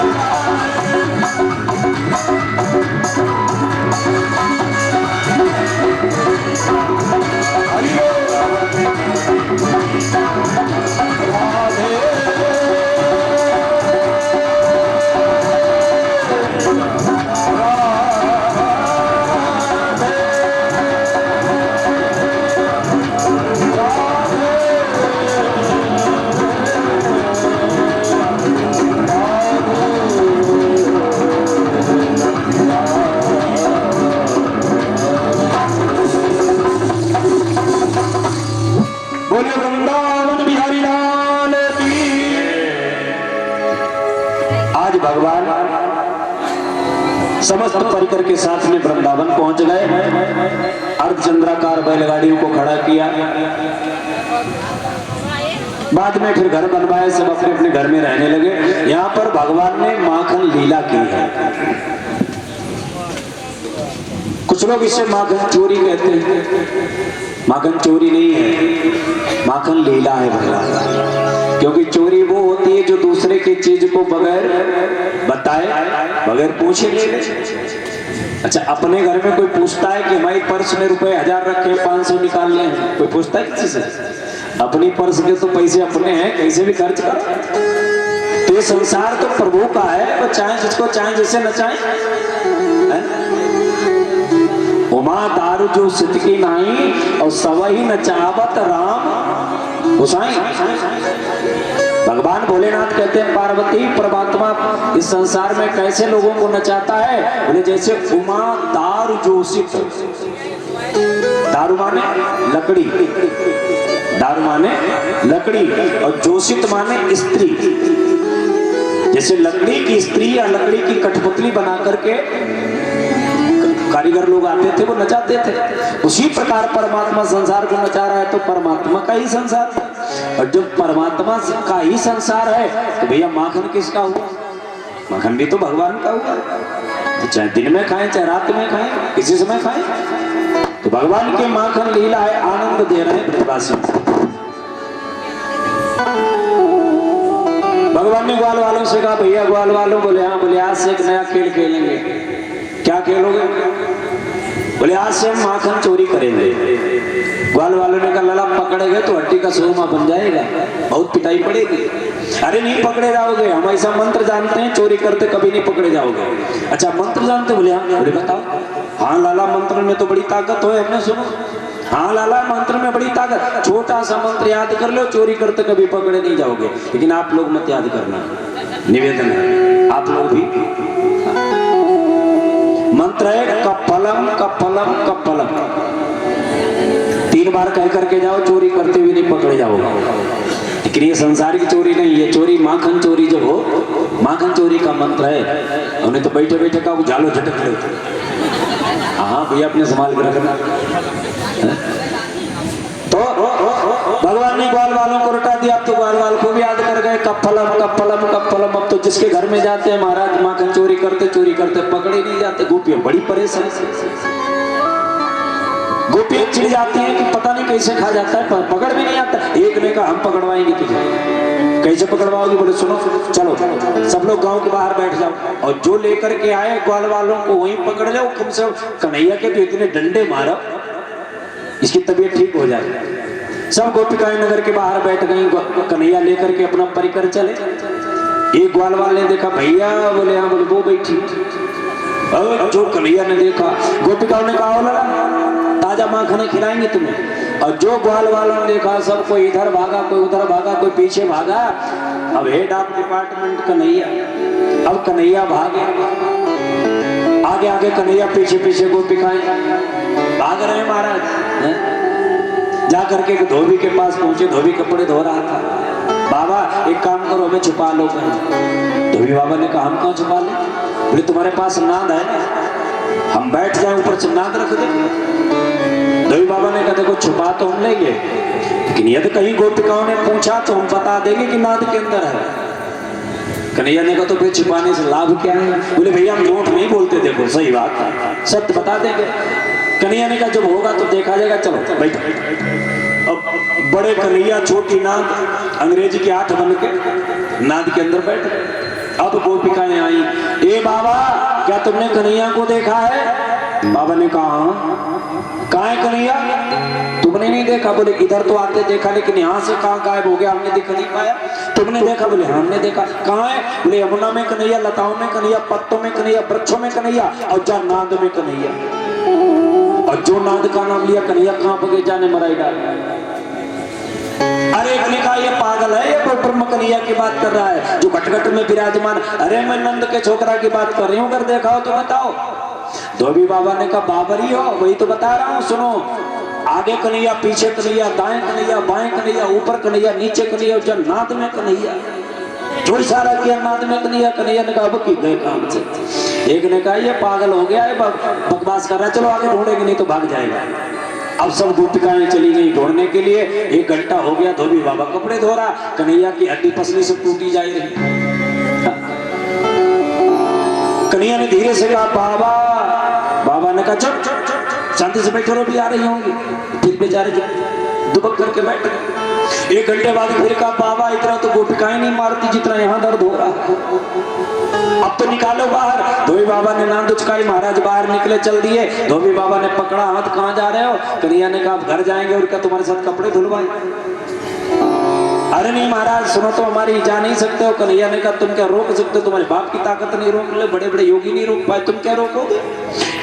बोले वृंदावन बिहारी लाल की। आज भगवान समस्त परिकर के साथ में वृंदावन पहुंच गए। अर्धचंद्राकार बैलगाड़ियों को खड़ा किया, बाद में फिर घर बनवाए, सब अपने अपने घर में रहने लगे। यहाँ पर भगवान ने माखन लीला की है। कुछ लोग इसे माखन चोरी कहते हैं। माखन चोरी नहीं है, माखन लीला है भगवान। क्योंकि चोरी वो होती है जो दूसरे की चीज को बगैर बताए, बगैर पूछे ले ले। अच्छा, अपने घर में कोई पूछता है कि हमारे पर्स में रुपए 1000 रखे, 500 निकाल ले, कोई पूछता है किसी से? अपनी पर्स के तो पैसे अपने हैं, कैसे भी खर्च करो। तो ये संसार तो प्रभु का है, वो चाहे जिसको चाहे जिसे नचाए। उमा दारू जो सिद्धि नाई और सवही नचावत राम हुसाई। भगवान भोलेनाथ कहते हैं पार्वती परमात्मा इस संसार में कैसे लोगों को नचाता है, बोले जैसे उमा दारू जोशित। दारू माने लकड़ी, दारू माने लकड़ी और जोशित माने स्त्री। जैसे लकड़ी की स्त्री या लकड़ी की कठपुतली बना करके कारीगर लोग आते थे, वो नचाते थे। उसी प्रकार परमात्मा संसार को नचा रहा है, तो परमात्मा का ही संसार है। और जब परमात्मा का ही संसार है तो भैया माखन किसका हुआ? माखन भी तो भगवान का हुआ। तो चाहे दिन में खाएं चाहे रात में खाएं, किसी समय खाएं, तो भगवान के माखन लीला है, आनंद दे रहे हैं ब्रजवासियों को। भगवान ने ग्वाल वालों से कहा, भैया ग्वाल वालों, बोले हाँ। बोले आज से एक नया खेल खेलेंगे। क्या खेलोगे? बोले आज से हम माखन चोरी करेंगे। ग्वाल वालों ने कहा लला पकड़े गए तो हड्डी का सुरमा बन जाएगा, बहुत पिटाई पड़ेगी। अरे नहीं पकड़े जाओगे, हम ऐसा मंत्र जानते हैं, चोरी करते कभी नहीं पकड़े जाओगे। अच्छा मंत्र जानते? बोले हाँ। बोले बताओ। हाँ लाला मंत्र में तो बड़ी ताकत हो, हमने सुनो। हाँ लाला मंत्र में बड़ी ताकत, छोटा सा मंत्र याद कर लो, चोरी करते कभी पकड़े नहीं जाओगे। लेकिन आप लोग मत याद करना, निवेदन है आप लोग भी। मंत्र है कपलम कपलम कपलम, 3 बार कह करके जाओ, चोरी करते हुए नहीं पकड़े जाओगे। लेकिन ये संसार की चोरी नहीं है, चोरी माखन चोरी जब हो, माखन चोरी का मंत्र है। उन्हें तो बैठे बैठे का झालो झटक लो। हाँ भैया अपने संभाल कर रखना। तो भगवान ने ग्वाल वालों को रटा दिया, अब तो ग्वाल वाल को भी याद कर गए। कपलम कपलम कपलम। अब तो जिसके घर में जाते हैं महाराज माखन चोरी करते पकड़े नहीं जाते। गोपियां बड़ी परेशान, गोपियां चिढ़ जाती हैं कि पता नहीं कैसे खा जाता है, पकड़ भी नहीं आता। एक ने कहा हम पकड़वाएंगे तुझे। कैसे पकड़वाओगे? बोले सुनो, चलो सब लोग गांव के बाहर बैठ जाओ और जो लेकर के आए ग्वाल वालों को वहीं पकड़ लो। कम से कम कन्हैया के तो इतने डंडे मारो इसकी तबीयत ठीक हो जाए। सब गोपिकाएं नगर के बाहर बैठ गई, कन्हैया लेकर के अपना परिकर चले। एक ग्वाल वाल ने देखा भैया, बोले हाँ। बोले वो बैठी। जो कन्हैया ने देखा, गोपिकाओं ने कहा लड़ा ताजा माखन खिलाएंगे तुम्हें। और जो ग्वाल वालों ने देखा, सब कोई इधर भागा, कोई उधर भागा, कोई पीछे भागा। अब हेड ऑफ डिपार्टमेंट कन्हैया, अब कन्हैया भागे, आगे आगे कन्हैया, पीछे पीछे गोपिकाएं भाग रहे हैं महाराज। जा करके धोबी के पास पहुंचे, धोबी कपड़े धो रहा था। बाबा एक काम करो, हमें छुपा लो कहीं। धोबी बाबा ने कहा हम कहाँ छुपा ले? बोले तुम्हारे पास नाद है ना, हम बैठ जाए ऊपर से नाद रख दे। धोबी बाबा ने कहा देखो छुपा तो हम लेंगे, लेकिन यदि कहीं गोपिकाओं ने पूछा तो हम बता देंगे कि नाद के अंदर है। कन्हैया ने कहा तो फिर छिपाने से लाभ क्या है? बोले भैया हम झूठ नहीं बोलते, देखो सही बात है, सत्य बता देंगे। कन्हैया ने कहा जब होगा तो देखा जाएगा, चलो बैठो। अब बड़े कन्हैया छोटी नाद, अंग्रेजी के 8 बन के नाद के अंदर बैठ गए। अब गोपिकाएं आई, ए बाबा क्या तुमने कन्हैया को देखा है? बाबा ने कहा कहाँ है कन्हैया? तुमने नहीं देखा? बोले इधर तो आते देखा, लेकिन यहाँ से कहाँ गायब हो गया, हमने दिख नहीं पाया। तुमने देखा? बोले हमने देखा। कहाँ है? बोले यमुना में कन्हैया, लताओं में कन्हैया, पत्तों में कन्हैया, वृक्षों में कन्हैया, और जा नाद में कन्हैया। और जो नाद का नाम लिया कन्हैया कहाँ पगे जाने मराई डाल। अरे एक ने कहा ये पागल है, ये ब्रह्म कन्हैया की बात कर रहा है जो घटघट में विराजमान। अरे मैं नंद के छोकरा की बात कर रही हूँ, अगर देखा हो तो बताओ। धोबी बाबा ने कहा बाबरी हो, वही तो बता रहा हूँ, सुनो। आगे कन्हैया, पीछे कन्हैया, दाएं कन्हैया, बाएं कन्हैया, ऊपर कन्हैया, नीचे कन्हैया, जब नाद में कन्हैया। जो इशारा किया नाद में कन्हैया। कन्हैया ने कहा अब की गए काम से। एक ने कहा ये पागल हो गया है, बकवास कर रहा है, चलो आगे ढूंढेंगे नहीं तो भाग जाएगा। अब सब गोपिकाएं चली गई ढूंढने के लिए। 1 घंटा हो गया, धोबी बाबा कपड़े धो रहा, कन्हैया की हड्डी पसली से टूटी जा रही। कन्हैया ने धीरे से कहा बाबा। बाबा ने कहा चुप शांति से बैठो, भी आ रही होंगी। फिर बेचारे दुबक करके बैठ गए। 1 घंटे बाद फिर कहा बाबा इतना तो गोपिकाएं नहीं मारती जितना यहाँ दर्द हो रहा, अब तो निकालो बाहर। धोबी बाबा ने नाद उचकाई, महाराज बाहर निकले, चल दिए। धोबी बाबा ने पकड़ा हाथ, कहाँ जा रहे हो? कन्हैया ने कहा घर जाएंगे। और क्या तुम्हारे साथ कपड़े धुलवाए? अरे नहीं महाराज सुनो तो हमारी जा नहीं सकते हो। कन्हैया ने कहा तुम क्या रोक सकते हो? तुम्हारे बाप की ताकत नहीं रोक ले, बड़े बड़े योगी नहीं रोक पाए, तुम क्या रोकोगे?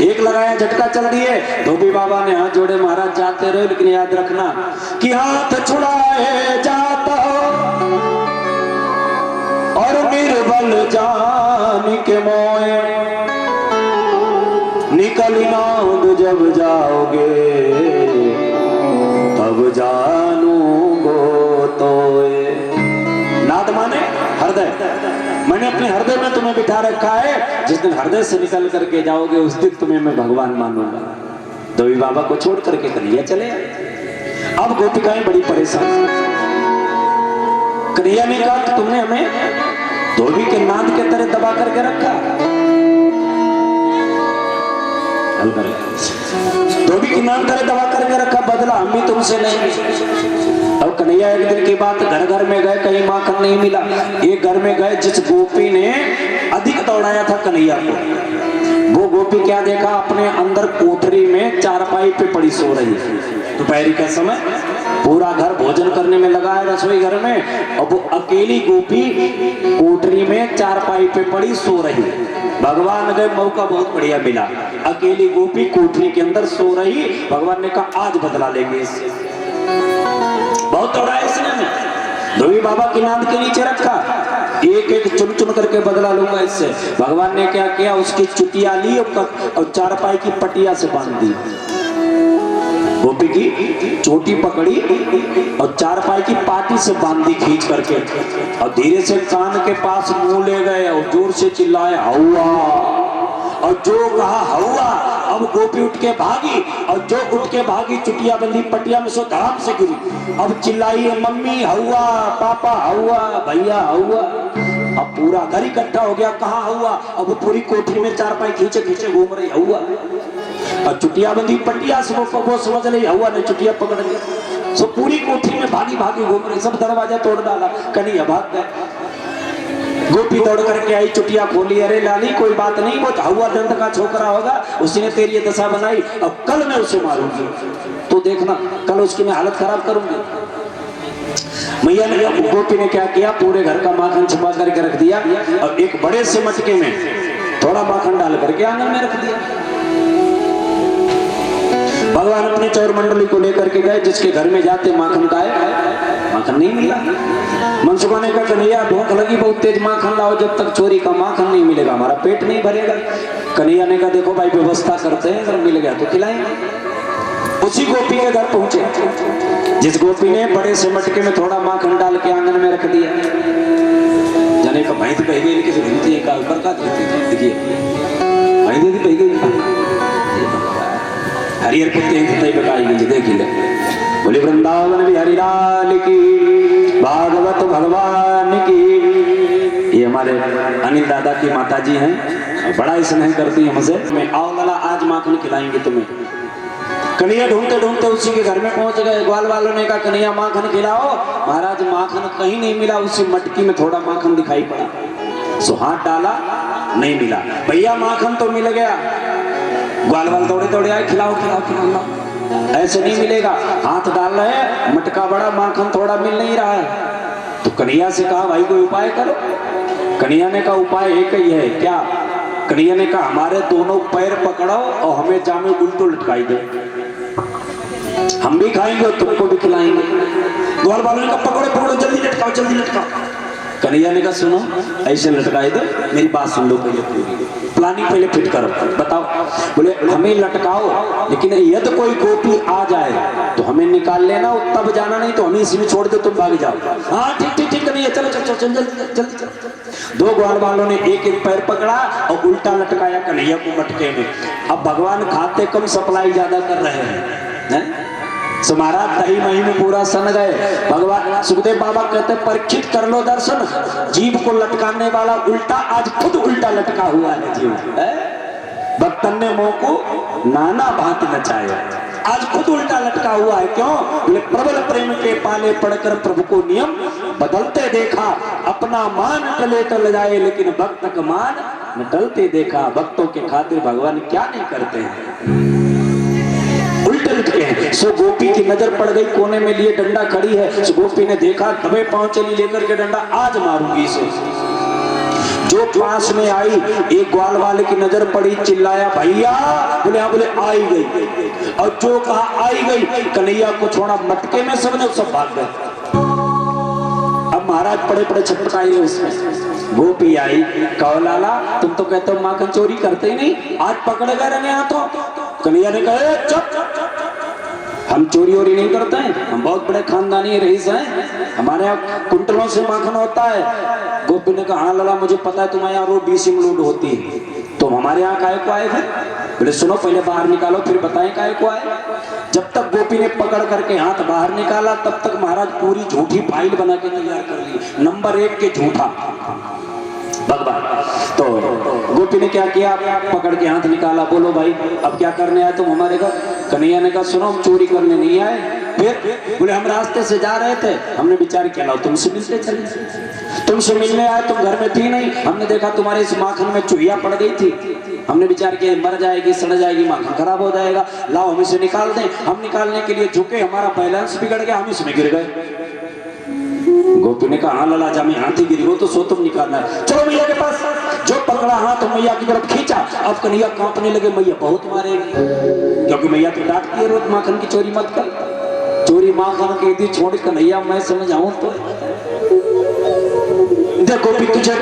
एक लगाया झटका, चल दिए। धोबी बाबा ने हाथ जोड़े, महाराज जाते रहे लेकिन याद रखना कि हाथ छुड़ाए जाता हो और निर्बल जान के मोए निकली नाद जब जाओगे तब जानूंगो तोए। नाद माने हृदय। मैंने अपने हृदय में तुम्हें बिठा रखा है, जिस दिन हृदय से निकल करके जाओगे उस दिन तुम्हें मैं भगवान मानूंगा। धोबी बाबा को छोड़ करके कन्हैया चले। अब गोपिकाएं बड़ी परेशान। कन्हैया ने कहा कि तुमने हमें धोबी के नाद के तरह दबा करके रखा। धोबी के नाद तरह दबा करके रखा, बदला हम भी तुमसे नहीं। अब कन्हैया एक दिन की बात, घर घर में गए, कहीं माखन नहीं मिला। एक घर में गए जिस गोपी ने अधिक दौड़ाया था कन्हैया को, वो गोपी क्या देखा? अपने अंदर कोठरी में चारपाई पे पड़ी सो रही। दोपहरी का समय, पूरा घर भोजन करने में लगा है रसोई घर में, और वो अकेली गोपी कोठरी में चारपाई पे पड़ी सो रही। भगवान गए, मौका बहुत बढ़िया मिला, अकेली गोपी कोठरी के अंदर सो रही। भगवान ने कहा आज बदला लेंगे इससे। बहुत दौड़ा इसने हमें, धोबी बाबा की नाद के नीचे रखा, एक एक चुन चुन करके बदला लूंगा इससे। भगवान ने क्या किया? उसकी चुटिया ली और चारपाई की पटिया से बांध दी। गोपी की चोटी पकड़ी और चारपाई की पाटी से बांधी खींच करके, और धीरे से कान के पास मुंह ले गए और जोर से चिल्लाए हौवा। और जो कहा हौवा, अब गोपी उठ के भागी, और जो उठ के भागी चुटिया बंदी पटिया में सो धड़ाम से गिरी। अब चिल्लाई मम्मी हौवा, पापा हौवा, भैया हौवा। अब पूरा घर इकट्ठा हो गया, कहाँ हौवा? अब पूरी कोठरी में चारपाई खींचे खींचे घूम रही हौवा। और चुटिया बंदी पटिया से वो समझ रही हौवा ने चुटिया पकड़ लिया, सो पूरी कोठरी में भागी भागी घूम रही, सब दरवाजा तोड़ डाला, कन्हैया भाग गए। गोपी दौड़ करके आई, चुटिया खोली, अरे लाली कोई बात नहीं, वो हौवा दंत का छोकरा होगा, उसने तेरी ये दशा बनाई, अब कल मैं उसे मारूंगी, तो देखना कल उसकी मैं हालत खराब करूंगी। मैया ने, गोपी ने क्या किया? पूरे घर का माखन छुपा करके रख दिया, और एक बड़े से मटके में थोड़ा माखन डाल करके आंगन में रख दिया। भगवान अपने चौर मंडली को लेकर के गए, जिसके घर में जाते माखन का माखन नहीं मिला। मनसुखा ने कहा कन्हैया भूख लगी बहुत तेज, माखन लाओ, जब तक चोरी का माखन नहीं मिलेगा हमारा पेट नहीं भरेगा। कन्हैया ने कहा देखो भाई व्यवस्था करते हैं, अगर मिल गया तो खिलाएंगे। उसी गोपी के घर पहुंचे जिस गोपी ने बड़े से मटके में थोड़ा माखन डाल के आंगन में रख दिया। जाने का भाई तो कह गई किसी हिंदी का ऊपर का देखिए भाई दीदी कह गई हरिहर पुत्र बताई गई देखी ले बोले वृंदावन बिहारी लाल की भागवत भगवान की। ये हमारे अनिल दादा की माता जी हैं, बड़ा स्नेह करती है हमसे। मैं आओ लला आज माखन खिलाएंगे तुम्हें। कन्हैया ढूंढते ढूंढते उसी के घर में पहुंच गए। ग्वाल वालों ने कहा कन्हैया माखन खिलाओ। महाराज माखन कहीं नहीं मिला, उसी मटकी में थोड़ा माखन दिखाई पड़ा। सो हाथ डाला नहीं मिला। भैया माखन तो मिल गया। ग्वाल वाल दौड़े दौड़े आए खिलाओ खिलाओ खिलाओ। ऐसे नहीं मिलेगा। हाथ डाल रहे मटका बड़ा माखन थोड़ा मिल नहीं रहा है। तो कन्हैया से कहा भाई कोई उपाय करो। कन्हैया ने कहा उपाय एक ही है। क्या? कन्हैया ने कहा हमारे दोनों पैर पकड़ो और हमें जामे उल्टो लटकाई दो, हम भी खाएंगे और तुमको भी खिलाएंगे। ग्वाल वालों ने कहा पकड़ो पकड़ो जल्दी लटकाओ जल्दी लटकाओ। कन्हैया ने कहा सुनो ऐसे लटकाए दो, मेरी बात सुन लो पहले पूरी प्लानिंग पहले फिट करो बताओ। बोले हमें लटकाओ लेकिन यदि कोई गोपी आ जाए तो हमें निकाल लेना और तब जाना, नहीं तो हमें इसी में छोड़ दो तुम भाग जाओ। हाँ ठीक ठीक ठीक कन्हैया चलो चलो चलो जल्दी जल्दी चलो। दो ग्वाल वालों ने एक एक पैर पकड़ा और उल्टा लटकाया कन्हैया को मटके में। अब भगवान खाते कम सप्लाई ज्यादा कर रहे हैं। सो महाराज दही मही में पूरा सन गए। भगवान सुखदेव बाबा कहते परीक्षित कर लो दर्शन, जीव को लटकाने वाला उल्टा आज खुद उल्टा लटका हुआ है जीव। भक्तन ने मोह को नाना भांति नचाया, आज खुद उल्टा लटका हुआ है। क्यों? बोले प्रबल प्रेम के पाले पड़कर प्रभु को नियम बदलते देखा। अपना मान टले टल जाए लेकिन भक्त का मान न टलते देखा। भक्तों के खातिर भगवान क्या नहीं करते हैं, उल्टे लटके हैं। सो गोपी की नजर पड़ गई, कोने में लिए डंडा खड़ी है। सो गोपी ने देखा दबे पांव चली लेकर के डंडा, आज मारूंगी इसे। जो पास में आई एक ग्वाल वाले की नजर पड़ी, चिल्लाया भैया। बोले हाँ। बोले आई गई। और जो कहा आई गई, कन्हैया को छोड़ा मटके में सबने सब भाग गए। अब महाराज पड़े पड़े छटपटाए उसमें। गोपी आई कहो लाला तुम तो कहते हो माखन चोरी करते ही नहीं, आज पकड़े गए रहने हाथों। कन्हैया ने कहा चुप, हम चोरी वोरी नहीं करते हैं, हम बहुत बड़े खानदानी रईस हैं, हमारे यहाँ कुंटलों से माखन होता है। गोपी ने कहा हाँ लाला मुझे पता है तुम्हारे यहाँ रोज 20 लूट होती है, तुम हमारे यहाँ काहे को आए थे? बोले सुनो पहले बाहर निकालो फिर बताएं काहे को आए। जब तक गोपी ने पकड़ करके हाथ बाहर निकाला तब तक महाराज पूरी झूठी फाइल बना के तैयार कर ली। नंबर 1 के झूठा भगवान। तो गोपी ने क्या किया, पकड़ के हाथ निकाला। बोलो भाई अब क्या करने आए तुम हमारे घर? कन्हैया ने कहा सुनो हम चोरी करने नहीं आए। फिर? बोले हम रास्ते से जा रहे थे, हमने विचार किया लाओ तुमसे मिलते चले। तुमसे मिलने आए, तुम घर में थी नहीं, हमने देखा तुम्हारे इस माखन में चूहिया पड़ गई थी, हमने विचार किया मर जाएगी सड़ जाएगी माखन खराब हो जाएगा, लाओ हम इसे निकाल दें। हम निकालने के लिए झुके, हमारा बैलेंस बिगड़ गया, हम इसमें गिर गए। गोपी ने कहा हाँ लाला जा मैं हाथी गिरी हो तो सो तुम निकालना है, चलो मैया के पास। जो पकड़ा हाथ मैया की तरफ खींचा। अब कन्हैया कांपने लगे, मैया बहुत मारेगी, क्योंकि मैया तो डांटती है रोज माखन की चोरी मत कर। चोरी माखन के दी छोड़ कन्हैया मैं समझ आऊं तो देखो भी तुझे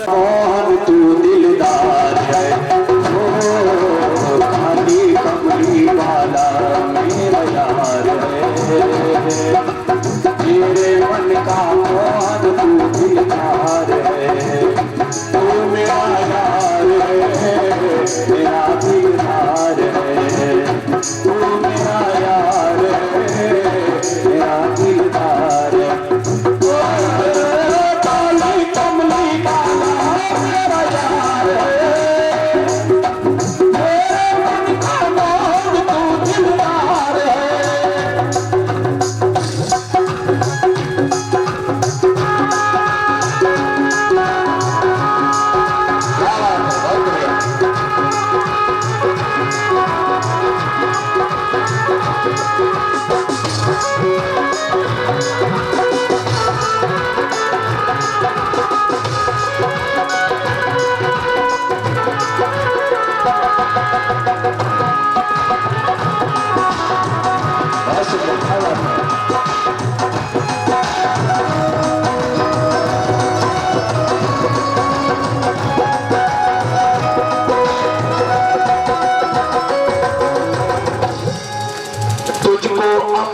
मोहन तू दिलदार है, खाली कमली वाला मेरा यार है। मेरे मन का मोहन तू दिलदार है, तू मेरा यार है, मेरा दिलदार है। तू मेरा यार है, मेरा दिलदार है।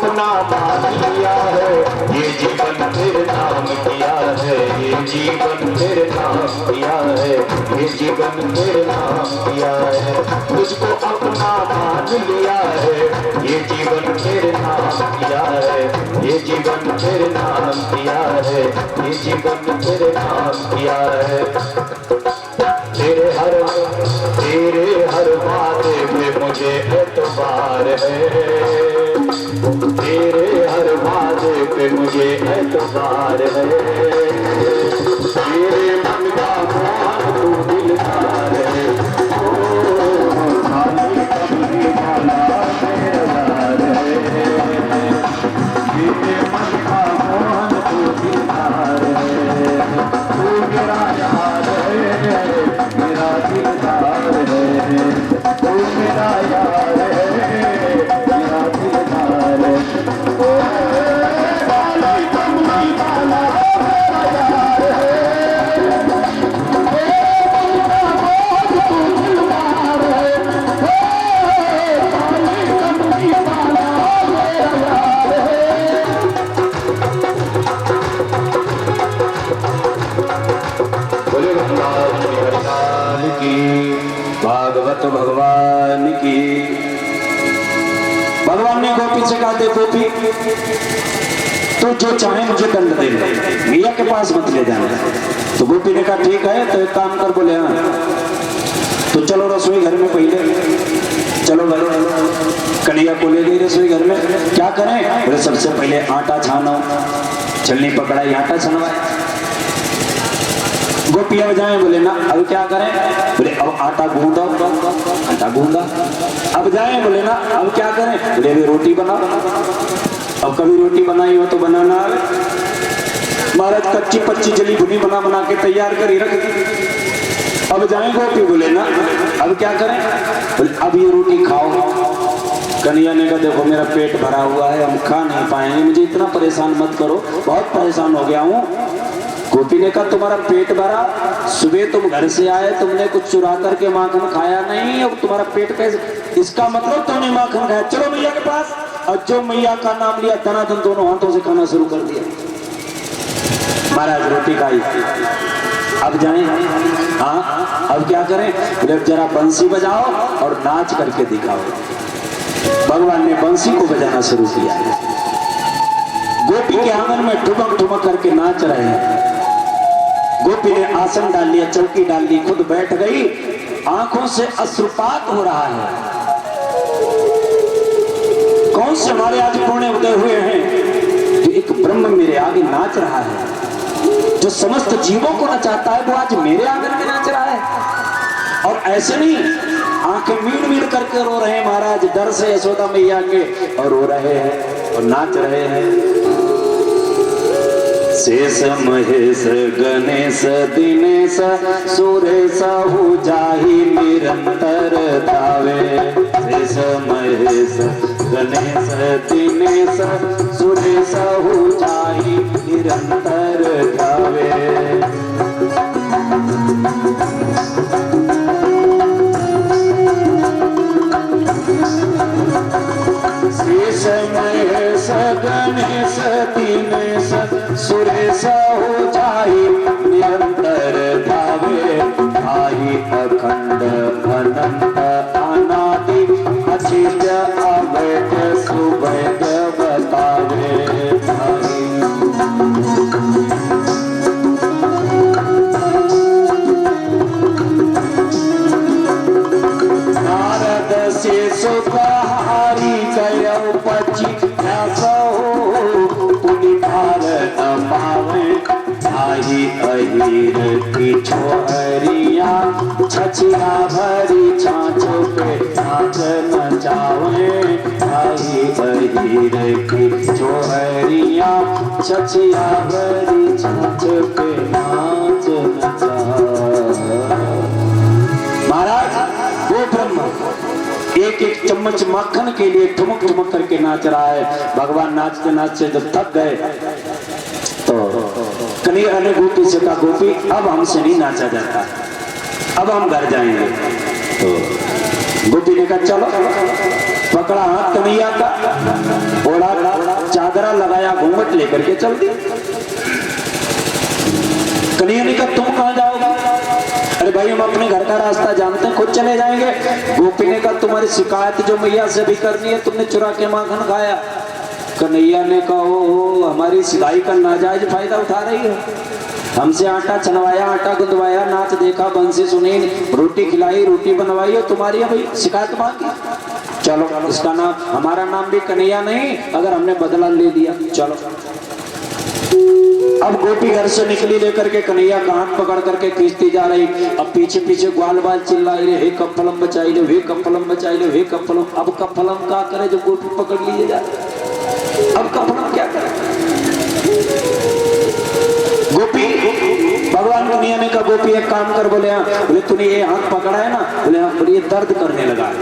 अपना मान लिया है, ये जीवन तेरे नाम किया है, ये जीवन तेरे नाम किया है, ये जीवन तेरे नाम किया है। तुझको अपना मान लिया है, ये जीवन तेरे नाम किया है, ये जीवन तेरे नाम किया है, ये जीवन तेरे नाम किया है। तेरे हर वादे में मुझे एतबार है, तेरे हर वादे पे मुझे एतबार है। तेरे मन का मान तू दिलदार है, ओ खाली कमली वाला मेरा यार है। तेरे मन का मान तू दिलदार है, तू मेरा यार है, मेरा दिलदार है, तू मेरा यार है, मेरा दिलदार है। ओ खाली कमली वाला मेरा यार है, भागवत भगवान की। भगवान ने गोपी से कहा, देखो गोपी तो जो चाहे मुझे दंड दे, मियाँ के पास मत ले जाना। तो गोपी ने कहा ठीक है, तो एक काम कर। बोले हाँ, तो चलो रसोई घर में पहले चलो भाई। कन्हैया को ले गई रसोई घर में। क्या करें? बोले सबसे पहले आटा छानो। छलनी पकड़ाई, आटा छनवाए। गोपी अब जाए। बोले ना, अब क्या करें? बोले अब आटा गूंदो। आटा गूंदा। अब जाए। बोले ना, अब क्या करें? बोले अभी रोटी बनाओ। अब कभी रोटी बनाई हो तो बनाना आवे। महाराज कच्ची पच्ची जली भुनी बना बना के तैयार करी रख दी। अब जाए गोपी। बोले ना, अब क्या करें? बोले अब ये रोटी खाओ। कन्हैया ने कहा देखो मेरा पेट भरा हुआ है, हम खा नहीं पाएंगे, मुझे इतना परेशान मत करो, बहुत परेशान हो गया हूँ। गोपी ने कहा तुम्हारा पेट भरा, सुबह तुम घर से आए, तुमने कुछ चुरा करके माखन खाया नहीं, अब तुम्हारा पेट कैसे? इसका मतलब तुमने माखन खाया। चलो मैया के पास। और जो मैया का नाम लिया, धनाधन दोनों हाथों से खाना शुरू कर दिया। महाराज रोटी खाई। अब जाए। हाँ, अब क्या करें? बोले जरा बंसी बजाओ और नाच करके दिखाओ। भगवान ने बंसी को बजाना शुरू किया। गोपी के आंगन में ठुमक ठुमक करके नाच रहे हैं। गोपी ने आसन डाल लिया, चौकी डाल ली, खुद बैठ गई। आंखों से अश्रुपात हो रहा है। कौन से हमारे आज पुण्य उदय हुए हैं जो एक ब्रह्म मेरे आगे नाच रहा है, जो समस्त जीवों को नचाता है, वो आज मेरे आंगन में नाच रहा है। और ऐसे नहीं, आंखें मीड़ मीड़ करके रो रहे हैं महाराज, डर से यशोदा मैया के, और रो रहे हैं और नाच रहे हैं। शेष महेश गणेश दिनेश सुरेश हु जाहि निरंतर धावे। शेष महेश गणेश दिनेश सुरेश हु जाहि निरंतर धावे। शेष महेश गणेश दिनेश सुरेश हो जाहि निरंतर धावे। आई अखंड अनंत अनादि अचिंत अवैध सुवैध बतावे। नारद से सुखहारी गयो पची आही अहीर की छोहरिया छछिया भरी छाछो पे नाच नचावे। आही अहीर की छोहरिया छछिया भरी छाछो पे नाच नचावे। महाराज वो ब्रह्म एक एक चम्मच माखन के लिए ठुमक ठुमक करके नाच रहा है। भगवान नाचते नाचते जब थक गए तो कन्हैया ने गोपी से कहा गोपी अब हमसे नहीं नाचा जाता, अब हम घर जाएंगे। तो गोपी ने कहा चलो। पकड़ा हाथ कन्हैया का, ओढ़ा चादरा लगाया, घूंघट लेकर के चल दी। कन्हैया ने कहा तुम कहां जाओगे? अरे भाई हम अपने घर का रास्ता जानते हैं, खुद चले जाएंगे। गोपी ने कहा तुम्हारी शिकायत जो मैया से भी करनी है, तुमने चुरा के माखन खाया। कन्हैया ने कहा ओ हमारी सिलाई का नाजायज फायदा उठा रही हो, हमसे आटा छनवाया, आटा गुंदवाया, नाच देखा, बंसी सुनी, रोटी खिलाई, रोटी बनवाई, और तुम्हारी अभी शिकायत बाकी। चलो इसका नाम, हमारा नाम भी कन्हैया नहीं अगर हमने बदला ले दिया। चलो अब गोपी घर से निकली लेकर के कन्हैया का हाथ पकड़ करके खींचती जा रही। अब पीछे पीछे ग्वाल बाल चिल्लाई रहे, हे कप्पलम बचाई लो, हे कप्पलम बचाई लो, हे कप्पलम। अब कप्पलम क्या करे जो गोपी पकड़ लीजिए जा, अब कप्पलम क्या करे? गोपी भगवान कन्हैया ने कहा गोपी एक काम कर, बोले हाँ। बोले तूने ये हाथ पकड़ा है ना? बोले हाँ। बोले ये दर्द करने लगा है,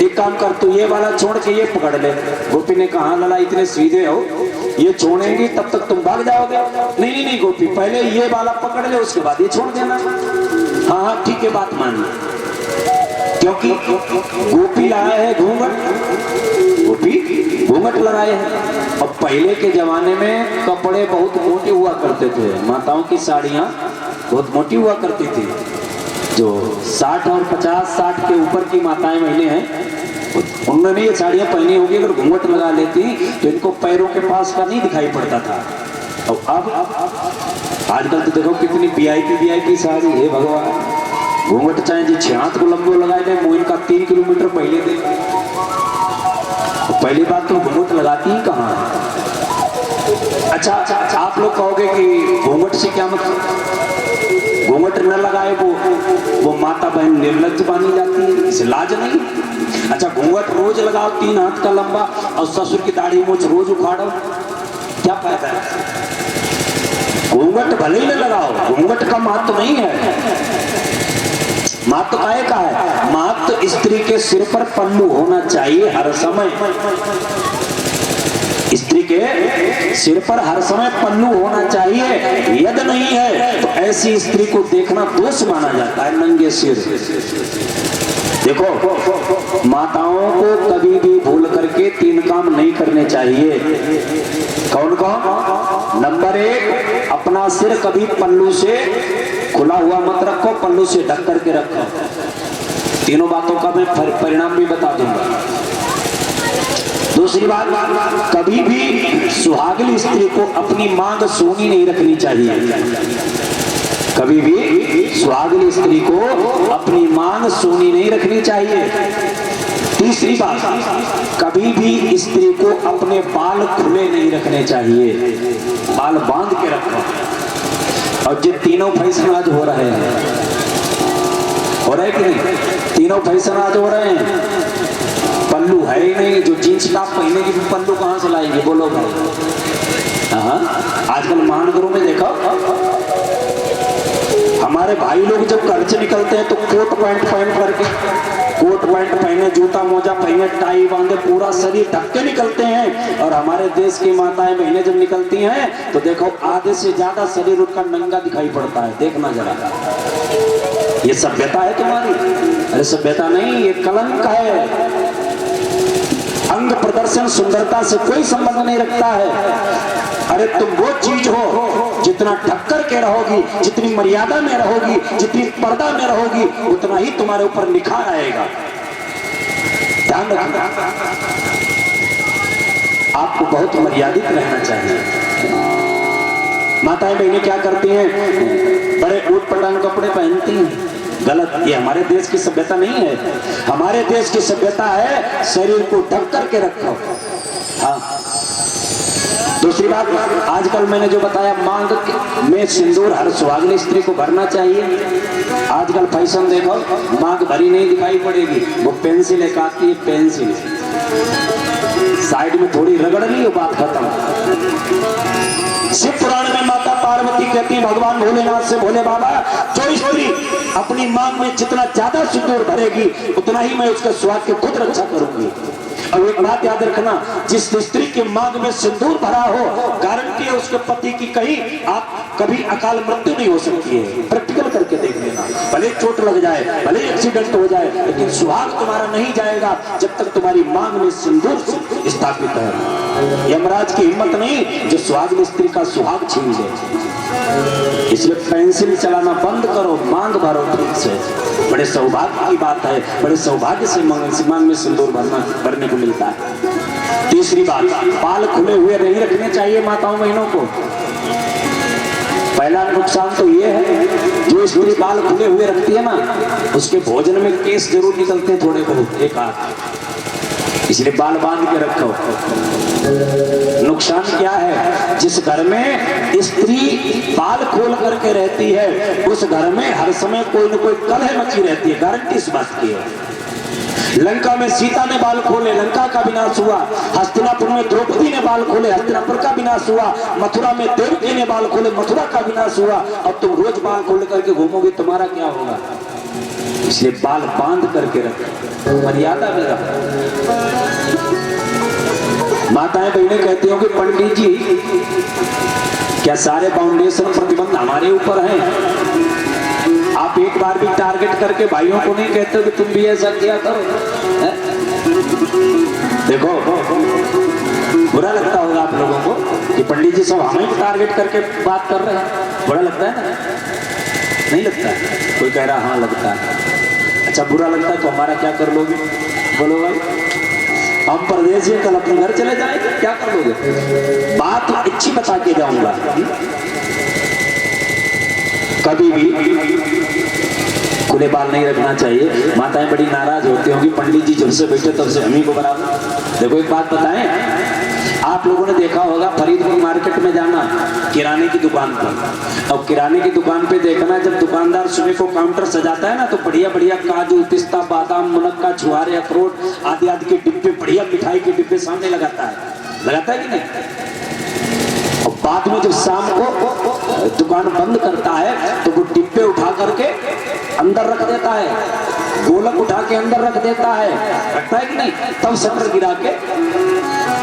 एक काम कर तू ये वाला छोड़ के ये पकड़ ले। गोपी ने कहा लला इतने सीधे हो, ये छोड़ेंगी तब तक तुम भाग जाओगे। नहीं नहीं गोपी पहले ये वाला पकड़ ले, उसके बाद ये छोड़ देना। हाँ हाँ ठीक है बात मान ली। क्योंकि गोपी लाया है घूंघट, गोपी घूंघट लगाए हैं। और पहले के जमाने में कपड़े बहुत मोटे हुआ करते थे, माताओं की साड़ियां बहुत मोटी हुआ करती थी। जो 60 और 50-60 के ऊपर की माताएं बहनें हैं उन्होंने ये साड़ियां पहनी होगी, अगर घूंघट लगा लेती तो इनको पैरों के पास का नहीं दिखाई पड़ता था। और अब आजकल तो देखो कितनी वीआईपी साड़ी है भगवान। घूंघट चाहे जी 6 हाथ को लंबो लगाए थे, मोइन का 3 किलोमीटर पहले थे। पहली बात तो घूंघट लगाती ही कहाँ है। अच्छा आप लोग कहोगे कि घूंघट से क्या मतलब? घूंघट न लगाए वो माता बहन निर्लज्ज मानी जाती है, इसे लाज नहीं। अच्छा घूंघट रोज लगाओ 3 हाथ का लंबा, और ससुर की दाढ़ी मूछ रोज उखाड़ो, क्या फायदा है? घूंघट भले ही न लगाओ, घूंघट का महत्व नहीं है। महत्व काहे का है? महत्व स्त्री के सिर पर पल्लू होना चाहिए हर समय। स्त्री के सिर पर हर समय पल्लू होना चाहिए। यदि नहीं है तो ऐसी स्त्री को देखना दोष माना जाता है, नंगे सिर। देखो माताओं को कभी भी भूल करके 3 काम नहीं करने चाहिए। कौन कौन? नंबर 1, अपना सिर कभी पल्लू से खुला हुआ मत रखो, पल्लू से ढक करके रखो। तीनों बातों का मैं परिणाम भी बता दूंगा। दूसरी बात, कभी भी सुहागनी स्त्री को अपनी मांग सोनी नहीं रखनी चाहिए। कभी भी सुहागनी स्त्री को अपनी मांग सोनी नहीं रखनी चाहिए। तीसरी बात, कभी भी स्त्री को अपने बाल खुले नहीं रखने चाहिए, बाल बांध के रखो। और जो तीनों फैशन आज हो रहे हैं, हो रहे कि नहीं? तीनों फैशन आज हो रहे हैं। पल्लू है ही नहीं, जो जींस टॉप पहनेगी भी पल्लू कहां से लाएंगे बोलो भाई? हाँ आजकल महानगरों में देखो हमारे भाई लोग जब घर से निकलते हैं तो कोट पैंट पहन करके, कोट पैंट पहने, जूता मोजा पहने, टाई बांधे, पूरा शरीर ढक के निकलते हैं। और हमारे देश की माताएं बहनें जब निकलती हैं तो देखो आधे से ज्यादा शरीर उनका नंगा दिखाई पड़ता है। देखना जरा, ये सभ्यता है तुम्हारी? अरे सभ्यता नहीं, ये कलंक है। अंग प्रदर्शन सुंदरता से कोई संबंध नहीं रखता है। अरे तुम वो चीज हो जितना ढककर के रहोगी, जितनी मर्यादा में रहोगी, जितनी पर्दा में रहोगी, उतना ही तुम्हारे ऊपर निखार आएगा। ध्यान रखना, आपको बहुत मर्यादित रहना चाहिए। माताएं बहनें क्या करती हैं? बड़े ऊट पटांग कपड़े पहनती हैं, गलत। ये हमारे देश की सभ्यता नहीं है। हमारे देश की सभ्यता है शरीर को ढक करके रखो। हाँ दूसरी बात, आजकल मैंने जो बताया मांग में सिंदूर हर सुहागनी स्त्री को भरना चाहिए। आजकल फैशन देखो, मांग भरी नहीं दिखाई पड़ेगी, वो पेंसिल एक आती है, पेंसिल साइड में थोड़ी रगड़ ली, बात खत्म। शिव पुराण में माता पार्वती कह कहती है भगवान भोलेनाथ से, भोले बाबा जो स्त्री अपनी मांग में जितना ज्यादा सिंदूर भरेगी उतना ही मैं उसका स्वाद की खुद रक्षा करूंगी। और एक बात याद रखना, जिस स्त्री के मांग में सिंदूर भरा हो गारंटी है उसके पति की कहीं आप कभी अकाल मृत्यु नहीं हो सकती है। प्रैक्टिकल करके देख लेना, भले चोट लग जाए, भले एक्सीडेंट हो जाए, लेकिन सुहाग तुम्हारा नहीं जाएगा जब तक तुम्हारी मांग में सिंदूर स्थापित है। यमराज की हिम्मत नहीं जो सुहाग स्त्री का सुहाग छीन ले। इसलिए पेंसिल चलाना बंद करो, मांग भरो ठीक से। बड़े सौभाग्य की बात है, बड़े सौभाग्य से मांग में सिंदूर भरने को मिलता है। तीसरी बात, बाल खुले हुए नहीं रखने चाहिए माताओं बहनों को। पहला नुकसान तो ये है जो स्त्री बाल खुले हुए रखती है ना उसके भोजन में केस जरूर निकलते हैं थोड़े बहुत एक आध, इसलिए बाल बांध के रखो। नुकसान क्या है, जिस घर में स्त्री बाल खोल करके रहती है उस घर में हर समय कोई न कोई कलह मची रहती है, गारंटी इस बात की है। लंका में सीता ने बाल खोले, लंका का विनाश हुआ। हस्तिनापुर में द्रौपदी ने बाल खोले, हस्तिनापुर का विनाश हुआ। मथुरा में देवकी ने बाल खोले, मथुरा का विनाश हुआ। अब तुम रोज बाल खोल करके घूमोगे तुम्हारा क्या होगा? इसलिए बाल बांध करके रखो, मर्यादा में रखो। माताएं बहनें कहती हो कि पंडित जी क्या सारे बाउंडेशन प्रतिबंध हमारे ऊपर हैं? आप एक बार भी टारगेट करके भाइयों को नहीं कहते हो कि तुम भी ऐसा किया करो? देखो बुरा लगता होगा आप लोगों को कि पंडित जी सब हमें टारगेट करके बात कर रहे हैं, बुरा लगता है ना? नहीं लगता? कोई कह रहा हाँ लगता है। अच्छा बुरा लगता है तो हमारा क्या कर लोगे? बोलो भाई, हम परदेश में कल अपने घर चले जाएंगे, क्या कर लोगे? बात अच्छी बता के जाऊंगा। कभी भी खुले बाल नहीं रखना चाहिए। माताएं बड़ी नाराज होती होंगी, पंडित जी जब से बैठे तब से हम ही को बराबर। देखो एक बात बताएं, आप लोगों ने देखा होगा फरीदपुर मार्केट में जाना किराने की दुकान पर, और किराने की दुकान पे देखना जब दुकानदार सुबह को काउंटर सजाता है ना तो बढ़िया बढ़िया काजू पिस्ता बादाम मुनक्का छुआरे अखरोट आदि आदि के डिब्बे, बढ़िया मिठाई के डिब्बे सामने लगाता है कि नहीं? और बाद में जब शाम को दुकान बंद करता है तो वो डिब्बे उठा करके अंदर रख देता है, गोलक उठा के अंदर रख देता है, रखता है कि नहीं? तब शटर गिरा के।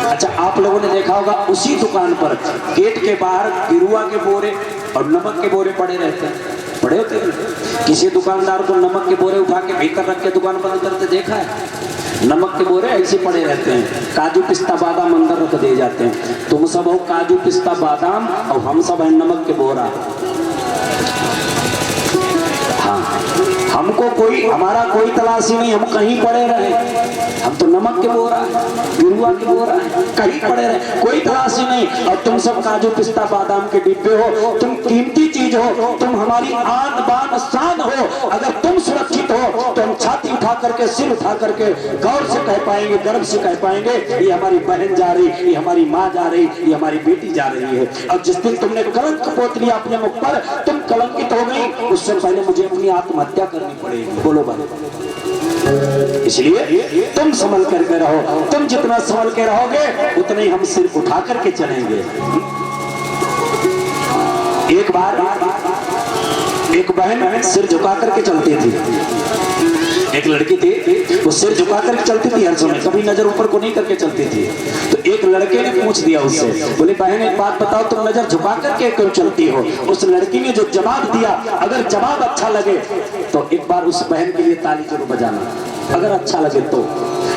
अच्छा आप लोगों ने देखा होगा उसी दुकान पर गेट के बाहर गिरुआ के बोरे और नमक के बोरे पड़े रहते हैं, पड़े होते हैं। किसी दुकानदार को नमक के बोरे उठा के भीतर रख के दुकान बंद करते देखा है? नमक के बोरे ऐसे पड़े रहते हैं, काजू पिस्ता बादाम अंदर रख दिए जाते हैं। तुम सब हो काजू पिस्ता बादाम और हम सब हैं नमक के बोरा। हाँ, हमको कोई, हमारा कोई तलाशी नहीं, हम कहीं पड़े रहे, हम तो नमक के बोरा गिरुआ के बोरा कहीं पड़े रहे, कोई तलाशी नहीं। और तुम सब काजू पिस्ता बादाम के डिब्बे हो, तुम कीमती चीज हो, तुम हमारी आन बान शान हो। अगर तुम सुरक्षित हो तो हम छाती उठा करके सिर उठा करके गौर से कह पाएंगे, गर्व से कह पाएंगे ये हमारी बहन जा रही, ये हमारी माँ जा रही, ये हमारी बेटी जा रही है। और जिस दिन तुमने कलंक पोत लिया अपने मुख पर, तुम कलंकित हो गई, उससे पहले मुझे अपनी आत्महत्या करनी पड़ेगी। बोलो भाई, इसलिए तुम संभल करके रहो। तुम जितना संभल के रहोगे उतने ही हम सिर उठा करके चलेंगे। एक बार एक बहन सिर झुका करके चलती थी, एक लड़की थी वो सिर झुका करके चलती थी हर समय, कभी नजर ऊपर को नहीं करके चलती थी। तो एक लड़के ने पूछ दिया उससे, बोले बहन एक बात बताओ तुम नजर झुका करके क्यों चलती हो? उस लड़की ने जो जवाब दिया, अगर जवाब अच्छा लगे तो एक बार उस बहन के लिए ताली जरूर बजाना, अगर अच्छा लगे तो।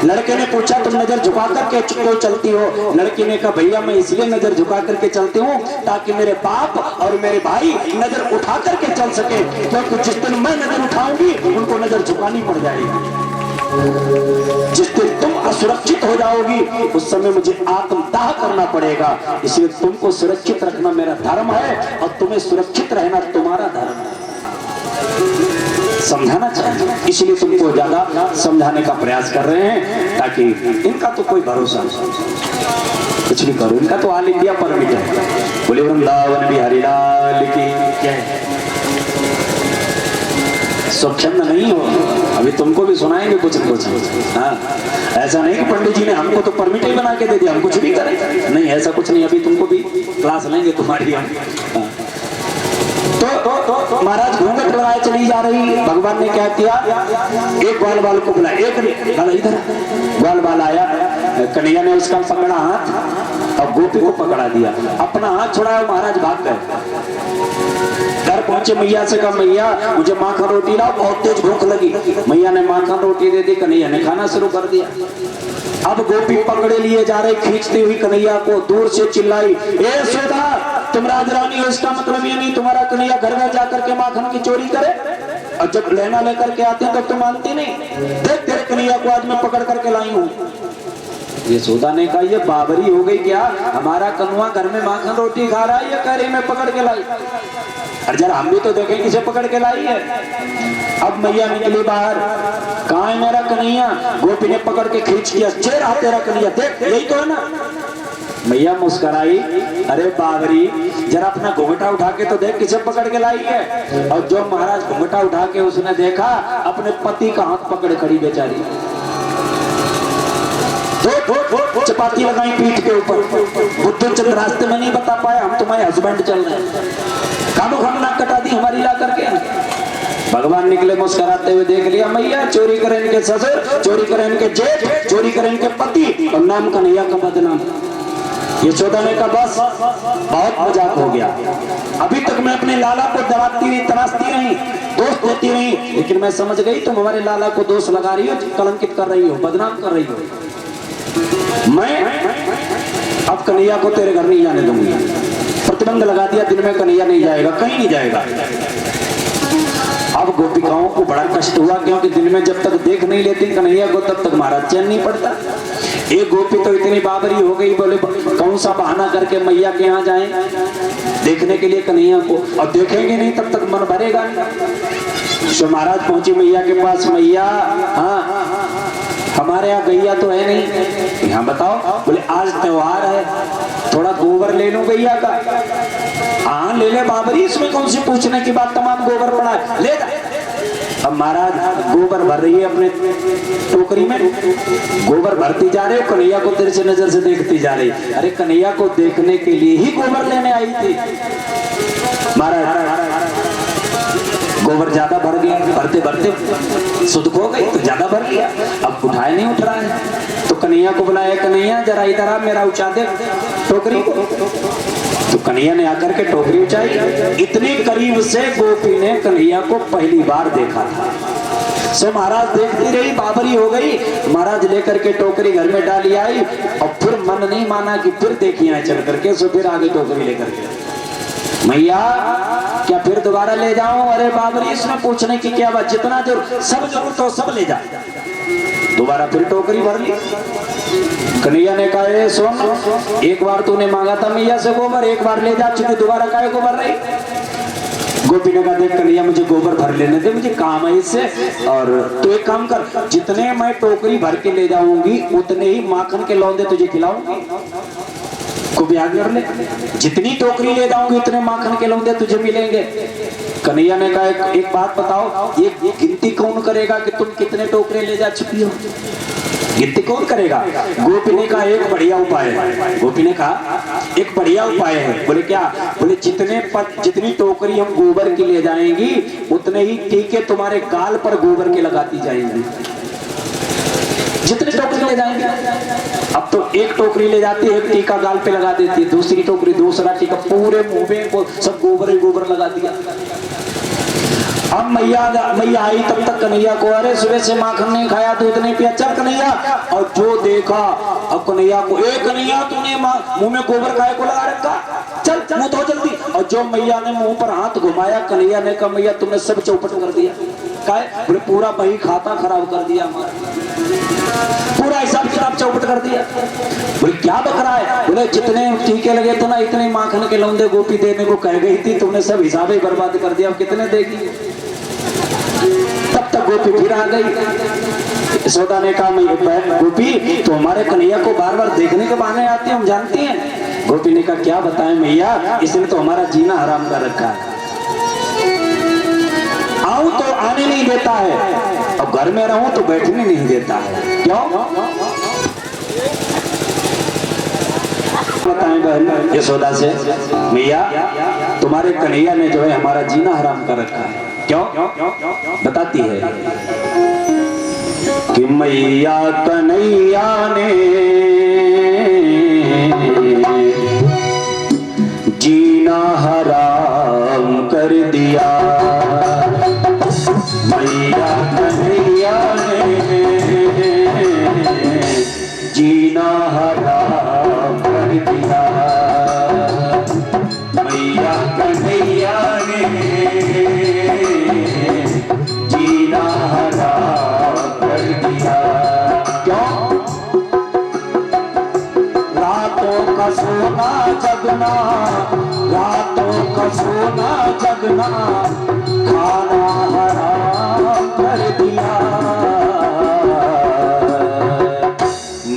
लड़के ने पूछा तुम नजर झुका करके क्यों चलती हो? लड़की ने कहा भैया मैं इसलिए नजर झुका करके चलती हूँ ताकि मेरे बाप और मेरे भाई नजर उठा करके चल सके, क्योंकि जिस दिन मैं नजर उठाऊंगी उनको नजर झुकानी पड़ जाएगी। जिस दिन तुम असुरक्षित हो जाओगी उस समय मुझे आत्मदाह करना पड़ेगा। इसलिए तुमको सुरक्षित रखना मेरा धर्म है और तुम्हें सुरक्षित रहना तुम्हारा धर्म है। समझाना चाहिए, इसलिए तुमको ज्यादा समझाने का प्रयास कर रहे हैं, ताकि इनका तो कोई भरोसा नहीं, कुछ भी करो, इनका तो ऑल इंडिया परमिट है। बोले वृंदावन बिहारी लाल की जय। स्वच्छंद नहीं हो, अभी तुमको भी सुनाएंगे कुछ न कुछ। हाँ, ऐसा नहीं कि पंडित जी ने हमको तो परमिट ही बना के दे दिया, हम कुछ भी करें, नहीं ऐसा कुछ नहीं। अभी तुमको भी क्लास लेंगे तुम्हारी हम। तो महाराज घूंघट लगाए चली जा रही। भगवान ने क्या किया, एक ग्वाल बाल को बुलाया, एक नहीं इधर ग्वाल बाल आया, कन्हैया ने उसका पकड़ा हाथ और गोपी को पकड़ा दिया, अपना हाथ छुड़ाया, महाराज भाग गए। घर पहुंचे, मैया से कहा मैया मुझे माखन रोटी लाओ, बहुत तेज भूख लगी। मैया ने माखन रोटी दे दी, कन्हैया ने खाना शुरू कर दिया। अब गोपी पकड़े लिए जा रहे, खींचती हुई कन्हैया को, दूर से चिल्लाई, ए सुधा तुम राजरानी हो, इसका मतलब ये नहीं तुम्हारा कन्हैया घर में जाकर के माखन की चोरी करे, और जब लेना लेकर के आते हैं तब तुम मानती नहीं। देख तेरे कन्हैया को आज मैं पकड़ करके लाई हूँ। ये सुधा ने कहा ये बाबरी हो गई क्या, हमारा कन्हैया घर में माखन रोटी खा रहा है, ये कह रही मैं पकड़ के लाई। अरे जरा हम भी तो देखें किसे पकड़ के लाई है। अब मैया निकली बाहर, कहाँ है मेरा कन्हैया? गोपी ने पकड़ के खींच किया, चेहरा तेरा कन्हैया, देख यही तो है ना। मैया मुस्कुराई, अरे बाबरी जरा अपना घूंघटा उठा के तो देख किसे पकड़ के लाई है। और जो महाराज घूंघटा उठा के उसने देखा, अपने पति का हाथ पकड़ खड़ी बेचारी, चपाती लगाई पीठ के ऊपर। बुद्धू चंद रास्ते में नहीं बता पाया हम तुम्हारे हस्बैंड चल रहे हैं, कानों खाना कटा दी हमारी ला करके। भगवान निकले मुस्कुराते हुए, देख लिया मैया चोरी करें इनके ससुर, चोरी करें इनके जेठ, चोरी करें इनके पति, और नाम कन्हैया का बदनाम। यशोदा ने कहा बस बहुत मजाक हो गया, अभी तक मैं अपने लाला को दबाती रही, तराशती रही, दोष देती रही, लेकिन मैं समझ गई तुम हमारे लाला को दोष लगा रही हो, कलंकित कर रही हो, बदनाम कर रही हो। मैं अब कन्हैया को तेरे घर नहीं जाने दूंगी, प्रतिबंध लगा दिया, दिन में कन्हैया नहीं जाएगा, कहीं नहीं जाएगा। अब गोपिकाओं को बड़ा कष्ट हुआ, क्योंकि दिन में जब तक देख नहीं लेती कन्हैया को तब तक महाराज चैन नहीं पड़ता। एक गोपी तो इतनी बाबरी हो गई, बोले कौन सा बहाना करके मैया के यहाँ जाएं देखने के लिए कन्हैया को, और देखेंगे नहीं तब तक मन भरेगा नहीं। तो महाराज पहुंची मैया के पास, मैया हाँ हमारे यहाँ गैया तो है नहीं, यहाँ बताओ। बोले आज त्योहार है, थोड़ा गोबर ले लूं गैया का। हाँ ले ले बाबरी, इसमें कौन सी पूछने की बात, तमाम गोबर पड़ा है, ले जा। अब महाराज गोबर भर रही है अपने टोकरी में, गोबर भरती जा रहे हो, कन्हैया को तेरे से नजर से देखती जा रही। अरे कन्हैया को देखने के लिए ही गोबर लेने आई थी। महाराज गोबर ज्यादा भर गया, भरते भरते सुध हो गई तो ज्यादा भर गया, अब उठाए नहीं उठ रहा है। तो कन्हैया को बुलाया, कन्हैया जरा इधर आ, मेरा उठा दे टोकरी को। तो कन्हैया ने आकर के टोकरी उठाई। इतने करीब से गोपी ने कन्हैया को पहली बार देखा था। सो महाराज देखती रही, बाबरी हो गई। महाराज लेकर के टोकरी घर में डाली आई, और फिर मन नहीं माना कि फिर देखिए चल करके। सो फिर आगे टोकरी लेकर के, मैया क्या फिर दोबारा ले जाऊं? अरे बाबरी इसमें पूछने की क्या बात, जितना सब जरूरत हो सब ले जा। दोबारा फिर टोकरी भर ली। कन्हैया ने कहा सुन, एक बार तूने मांगा था मैया से गोबर, एक बार ले जा, चुकी दोबारा काहे को भर रही? गोपी ने कहा देख कन्हैया मुझे गोबर भर लेने दे, मुझे काम है इससे। और तू एक काम कर, जितने मैं टोकरी भर के ले जाऊंगी उतने ही माखन के लौंदे तुझे खिलाऊंगी। को भी आगे कर ले, जितनी टोकरी ले जाऊंगी उतने माखन के लौंदे तुझे मिलेंगे। कन्हैया ने कहा एक बात बताओ, ये गिनती कौन करेगा कि तुम कितने टोकरे ले जा चुकी हो? गिनती कौन करेगा? गोपी ने कहा एक बढ़िया उपाय है। गोपी ने कहा एक बढ़िया उपाय है। बोले क्या? बोले जितनी टोकरी हम गोबर की ले जाएंगी उतने ही टीके तुम्हारे गाल पर गोबर के लगाती जाएंगी। जितनी टोकरी ले जाएंगे, अब तो एक टोकरी ले जाती है, एक टीका गाल पे लगा देती है, दूसरी टोकरी दूसरा टीका, पूरे मुंह में सब गोबर ही गोबर लगा दिया। अब मैया आई तब तक कन्हैया को, अरे सुबह से माखन नहीं खाया, दूध नहीं पिया, चल कन्हैया। और जो देखा अब कन्हैया को, ए कन्हैया तूने मुंह में गोबर खाए को लगा रखा, चल मुंह धो जल्दी। और जो मैया ने मुंह पर हाथ घुमाया, कन्हैया ने कहा मैया तुमने सब चौपट कर दिया। काहे? बोले पूरा बही खाता खराब कर दिया हमारा, पूरा हिसाब किताब चौपट कर दिया। बोले क्या बक रहा है? बोले जितने टीके लगे थे ना इतने माखन के लौंदे गोपी देने को कह गई थी, तुमने सब हिसाब ही बर्बाद कर दिया, अब कितने देगी? तब तक गोपी फिर आ गई। यशोदा ने कहा गोपी तो हमारे कन्हैया को बार बार देखने के बहाने आते हैं, हम जानते हैं। गोपी ने कहा क्या बताएं मैया, इसने तो हमारा जीना हराम कर रखा है, आऊं तो आने नहीं देता है, अब घर में रहूं तो बैठने नहीं देता है। क्यों? बताएं बहन यशोदा से, मैया तुम्हारे कन्हैया ने जो है हमारा जीना हराम कर रखा है। क्यों? बताती है कि मैया कन्हैया ने जीना हराम कर दिया। मैया कन्हैया ने जीना हराम कर दिया। मैया कन्हैया ने जीना हराम कर दिया। क्यों? रातों का सोना जगना, रातों का सोना जगना खाना हराम कर दिया।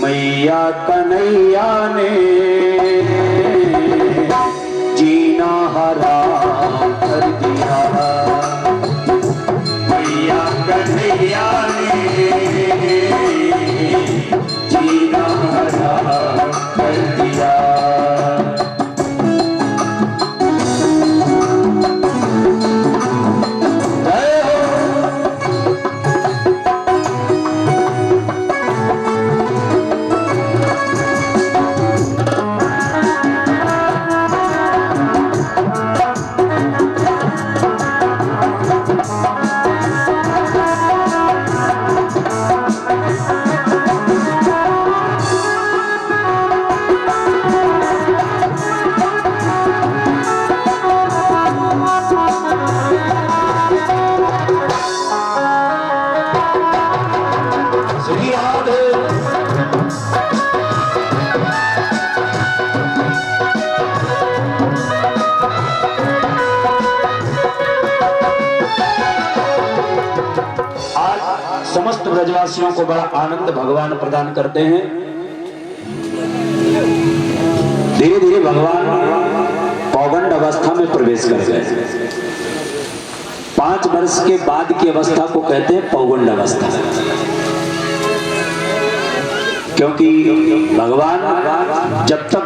मैया कन्हैया ने जीना हराम कर दिया। मैया कन्हैया ने जीना हराम कर दिया। समस्त ब्रजवासियों को बड़ा आनंद भगवान प्रदान करते हैं। धीरे धीरे भगवान पौगंड अवस्था में प्रवेश कर गए। 5 वर्ष के बाद की अवस्था को कहते हैं पौगंड अवस्था, क्योंकि भगवान जब तक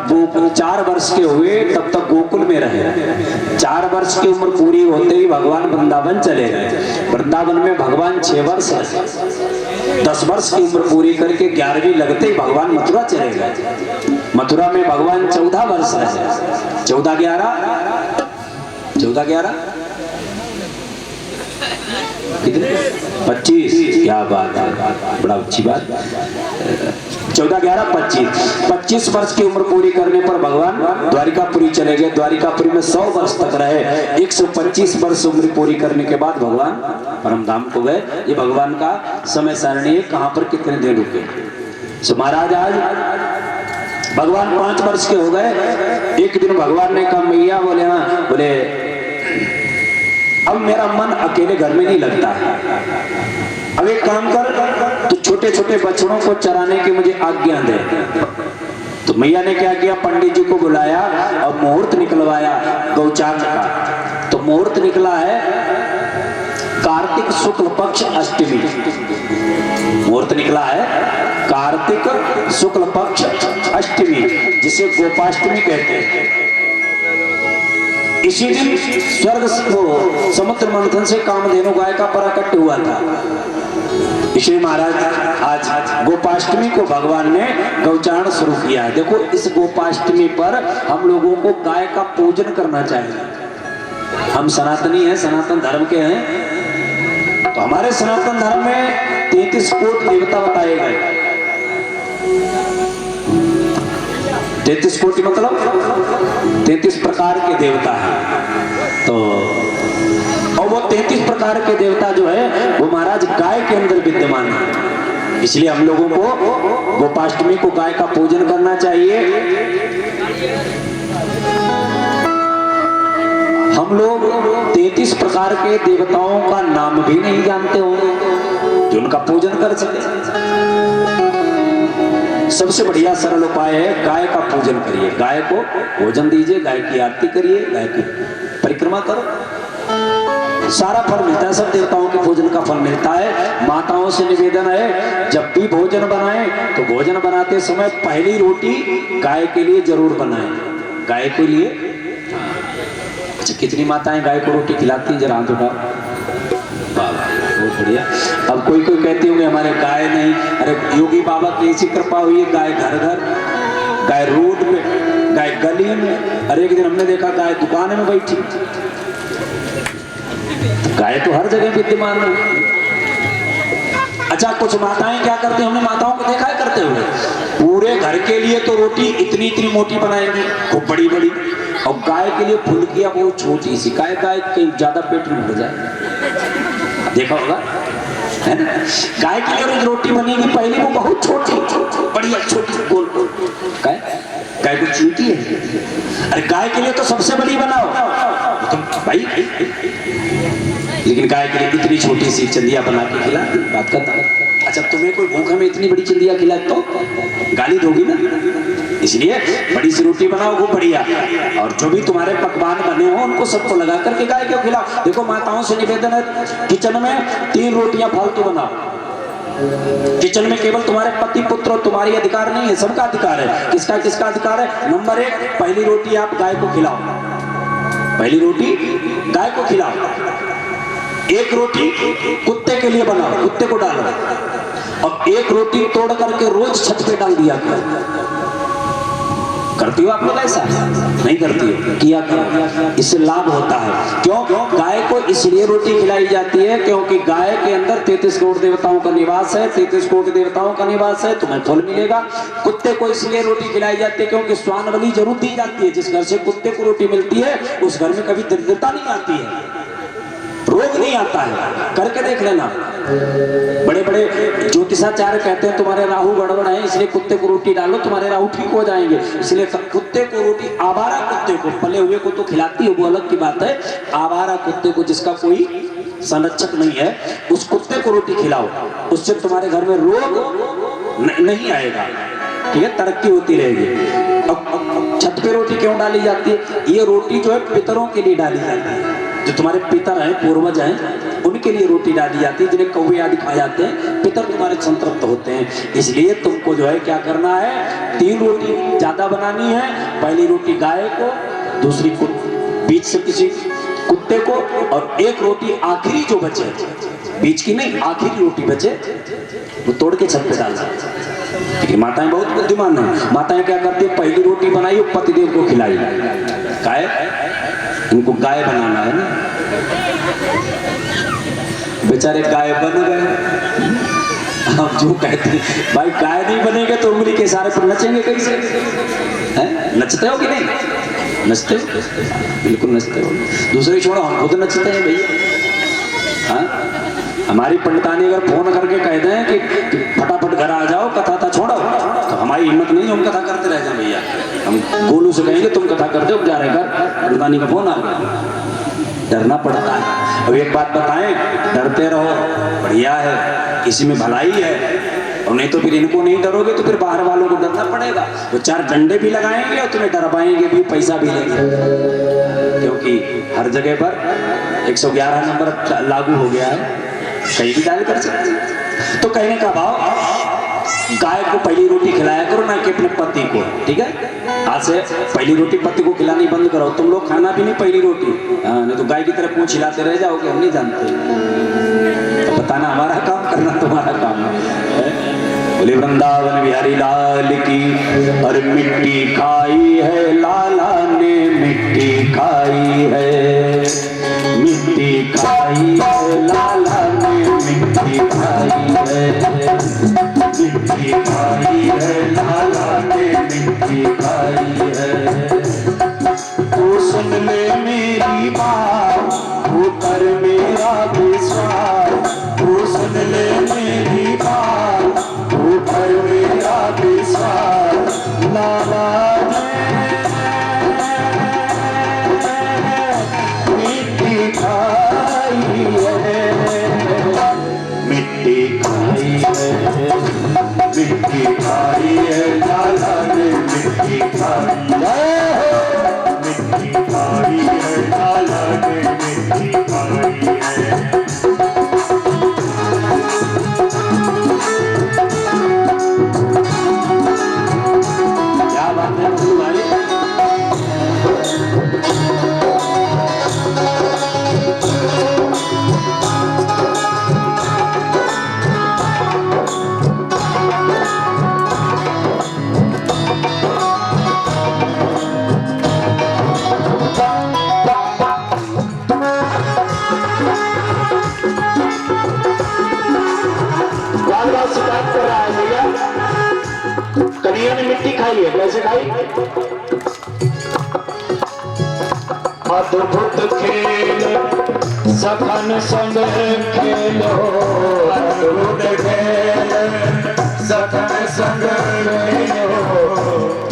4 वर्ष के हुए तब तक गोकुल में रहे। 4 वर्ष की उम्र पूरी होते ही भगवान वृंदावन चले गए। वृंदावन में भगवान 6 वर्ष रहे। 10 वर्ष की उम्र पूरी करके 11वीं लगते ही भगवान मथुरा चले गए। मथुरा में भगवान 14 वर्ष रहे। 14-11 कितने? 25। क्या बात है, बड़ा अच्छी बात। 14-11-25 25 वर्ष की उम्र पूरी करने पर भगवान द्वारिकापुरी चले गए। द्वारिकापुरी में 100 वर्ष तक रहे। 125 वर्ष उम्र पूरी करने के बाद भगवान परमधाम को गए। ये भगवान का समय सारणी है, कहां पर कितने दिन रुके। सो महाराज आज भगवान 5 वर्ष के हो गए। एक दिन भगवान ने कहा मैया, बोले हाँ, बोले अब मेरा मन अकेले घर में नहीं लगता है। अब एक काम कर, तो छोटे छोटे बछड़ों को चराने की मुझे आज्ञा दे। तो मैया ने क्या किया, पंडित जी को बुलाया और मुहूर्त निकलवाया गौचार का। तो मुहूर्त निकला है कार्तिक शुक्ल पक्ष अष्टमी। मुहूर्त निकला है कार्तिक शुक्ल पक्ष अष्टमी, जिसे गोपाष्टमी कहते हैं। इसी दिन स्वर्ग को समुद्र मंथन से कामधेनु गाय का प्राकट्य हुआ था। इसलिए महाराज आज गोपाष्टमी को भगवान ने गौचारण शुरू किया है। देखो, इस गोपाष्टमी पर हम लोगों को गाय का पूजन करना चाहिए। हम सनातनी हैं, सनातन धर्म के हैं, तो हमारे सनातन धर्म में 33 कोटि देवता बताए गए। 33 कोटि मतलब 33 प्रकार के देवता हैं। तो और वो 33 प्रकार के देवता जो है वो महाराज गाय के अंदर विद्यमान है। इसलिए हम लोगों को गोपाष्टमी को गाय का पूजन करना चाहिए। हम लोग 33 प्रकार के देवताओं का नाम भी नहीं जानते होंगे जो उनका पूजन कर सके। सबसे बढ़िया सरल उपाय है, गाय का पूजन करिए। गाय को भोजन दीजिए, गाय की आरती करिए, गाय की परिक्रमा करो। सारा फल मिलता है, सब देवताओं के भोजन का फल मिलता है। माताओं से निवेदन है, जब भी भोजन बनाएं तो भोजन बनाते समय पहली रोटी गाय के लिए जरूर बनाएं। गाय के लिए, अच्छा कितनी माताएं गाय को रोटी खिलाती हैं, जरा हाथ उठाओ। बहुत बढ़िया। अब कोई कोई कहती होंगे हमारे गाय नहीं, अरे योगी बाबा की ऐसी कृपा हुई है, गाय घर घर, गाय रोड पे, गाय गली में। अरे एक दिन हमने देखा गाय दुकान में बैठी। गाय तो हर जगह विद्यमान है। अच्छा कुछ माताएं क्या करती हैं, हमने माताओं को देखा है करते हुए, पूरे घर के लिए तो रोटी इतनी इतनी मोटी बनाएंगी, खूब बड़ी बड़ी, और गाय के लिए फुल्कियां बहुत छोटी सी। गाय कहीं ज्यादा पेट में हो जाए, देखा होगा है ना। गाय के लिए रोटी बनेगी पहले वो बहुत छोटी, बढ़िया छोटी गोल गोल। गाय को चींटी है, अरे गाय के लिए तो सबसे बड़ी बनाओ तुम भाई, लेकिन गाय के लिए इतनी छोटी सी चंदिया बना के खिला, बात करता। अच्छा तुम्हें कोई भूखा में इतनी बड़ी चंदिया खिला तो गाली दोगी ना, इसलिए बड़ी सी रोटी बनाओ वो बढ़िया, और जो भी तुम्हारे पकवान बने हो उनको सबको लगा करके गाय को खिलाओ। देखो माताओं से निवेदन है, किचन में 3 रोटियां फालतू बनाओ। किचन में केवल तुम्हारे पति पुत्र और तुम्हारी अधिकार नहीं है, सबका अधिकार है। किसका किसका अधिकार है? नंबर 1, पहली रोटी आप गाय को खिलाओ, पहली रोटी गाय को खिलाओ। 1 रोटी कुत्ते के लिए बनाओ, कुत्ते को डालो, और 1 रोटी तोड़ करके रोज छत पे डाल दिया करो। करती हो आप लोग ऐसा? नहीं करती हो? किया करो, इससे लाभ होता है। क्यों? गाय को इसलिए रोटी खिलाई जाती है क्योंकि गाय के अंदर 33 करोड़ देवताओं का निवास है, 33 करोड़ देवताओं का निवास है, तुम्हें फल मिलेगा। कुत्ते को इसलिए रोटी खिलाई जाती है क्योंकि स्वान बलि जरूर दी जाती है। जिस घर से कुत्ते को रोटी मिलती है उस घर में कभी दरिद्रता नहीं आती है, रोग नहीं आता है। करके देख लेना। बड़े बड़े ज्योतिषाचार्य कहते हैं तुम्हारे राहु गड़बड़ है, इसलिए कुत्ते को रोटी डालो, तुम्हारे राहु ठीक हो जाएंगे। इसलिए कुत्ते को रोटी, आवारा कुत्ते को, पले हुए को तो खिलाती है वो अलग की बात है, आवारा कुत्ते को जिसका कोई संरक्षक नहीं है उस कुत्ते को रोटी खिलाओ, उससे तुम्हारे घर में रोग नहीं आएगा, ठीक है, तरक्की होती रहेगी। अब छत पे रोटी क्यों डाली जाती है? ये रोटी जो है पितरों के लिए डाली जाती है, जो तुम्हारे पितर हैं, पूर्वज हैं, उनके लिए रोटी डाली जाती है, जिन्हें कौवे आदि खाए जाते हैं, पितर तुम्हारे संतृप्त होते हैं। इसलिए तुमको जो है क्या करना है, 3 रोटी ज्यादा बनानी है। पहली रोटी गाय को, दूसरी बीच से किसी कुत्ते को, और 1 रोटी आखिरी जो बचे, बीच की नहीं, आखिरी रोटी बचे वो तोड़ के छत पे डालना। लेकिन माताएं बहुत बुद्धिमान है। माताएं क्या करती है, पहली रोटी बनाई पतिदेव को खिलाई। गाय, इनको गाय बनाना है ना, बेचारे गाय बन गए। अब जो कहते हैं भाई गाय नहीं बनेंगे तो उंगली के इशारे पर नचेंगे कैसे? हैं? नचते हो कि नहीं? नचते हो? बिल्कुल नचते हो। दूसरे छोड़ो, हम खुद नचते हैं भैया। हाँ, हमारी पंडितानी अगर फोन करके कह दें कि फटाफट घर आ जाओ, कथा था छोड़ो, तो हमारी हिम्मत नहीं, हम कथा करते रह जाए भैया। हम गोलू से कहेंगे तुम कथा कर दो, जा रहे घर, पंडितानी का फोन आ गया, डरना पड़ता है। अब एक बात बताएं, डरते रहो, बढ़िया है, किसी में भलाई है, और नहीं तो फिर इनको नहीं डरोगे तो फिर बाहर वालों को डरना पड़ेगा। वो 4 डंडे भी लगाएंगे और तुम्हें डरवाएंगे भी, पैसा भी लेंगे, क्योंकि हर जगह पर 111 नंबर लागू हो गया है, कहीं भी डायल कर सकते। तो कहने का भाव, गाय को पहली रोटी खिलाया करो, ना कि अपने पति को, ठीक है? आज से पहली रोटी पति को खिलानी बंद करो। तुम लोग खाना भी नहीं पहली रोटी, नहीं तो गाय की तरह पूंछ हिलाते रह जाओगे, हम नहीं जानते। तो बताना हमारा काम, करना तुम्हारा काम है। बोले वृंदावन बिहारी लाल की। और मिट्टी खाई है लाला ने, मिट्टी खाई है, मिट्टी खाई है लाला ने, मिट्टी खाई है, मिट्टी खाई है लाला ने, मिट्टी खाई है। तो सुन ले मेरी बात, वो कर मेरा विश्वास, तो सुन ले मेरी बात, वो कर मेरा विश्वास। लाला ने खाइए, कैसे खाइए? अद्भुत खेल सखन संग खेलो, अद्भुत खेल सखन संग खेलो,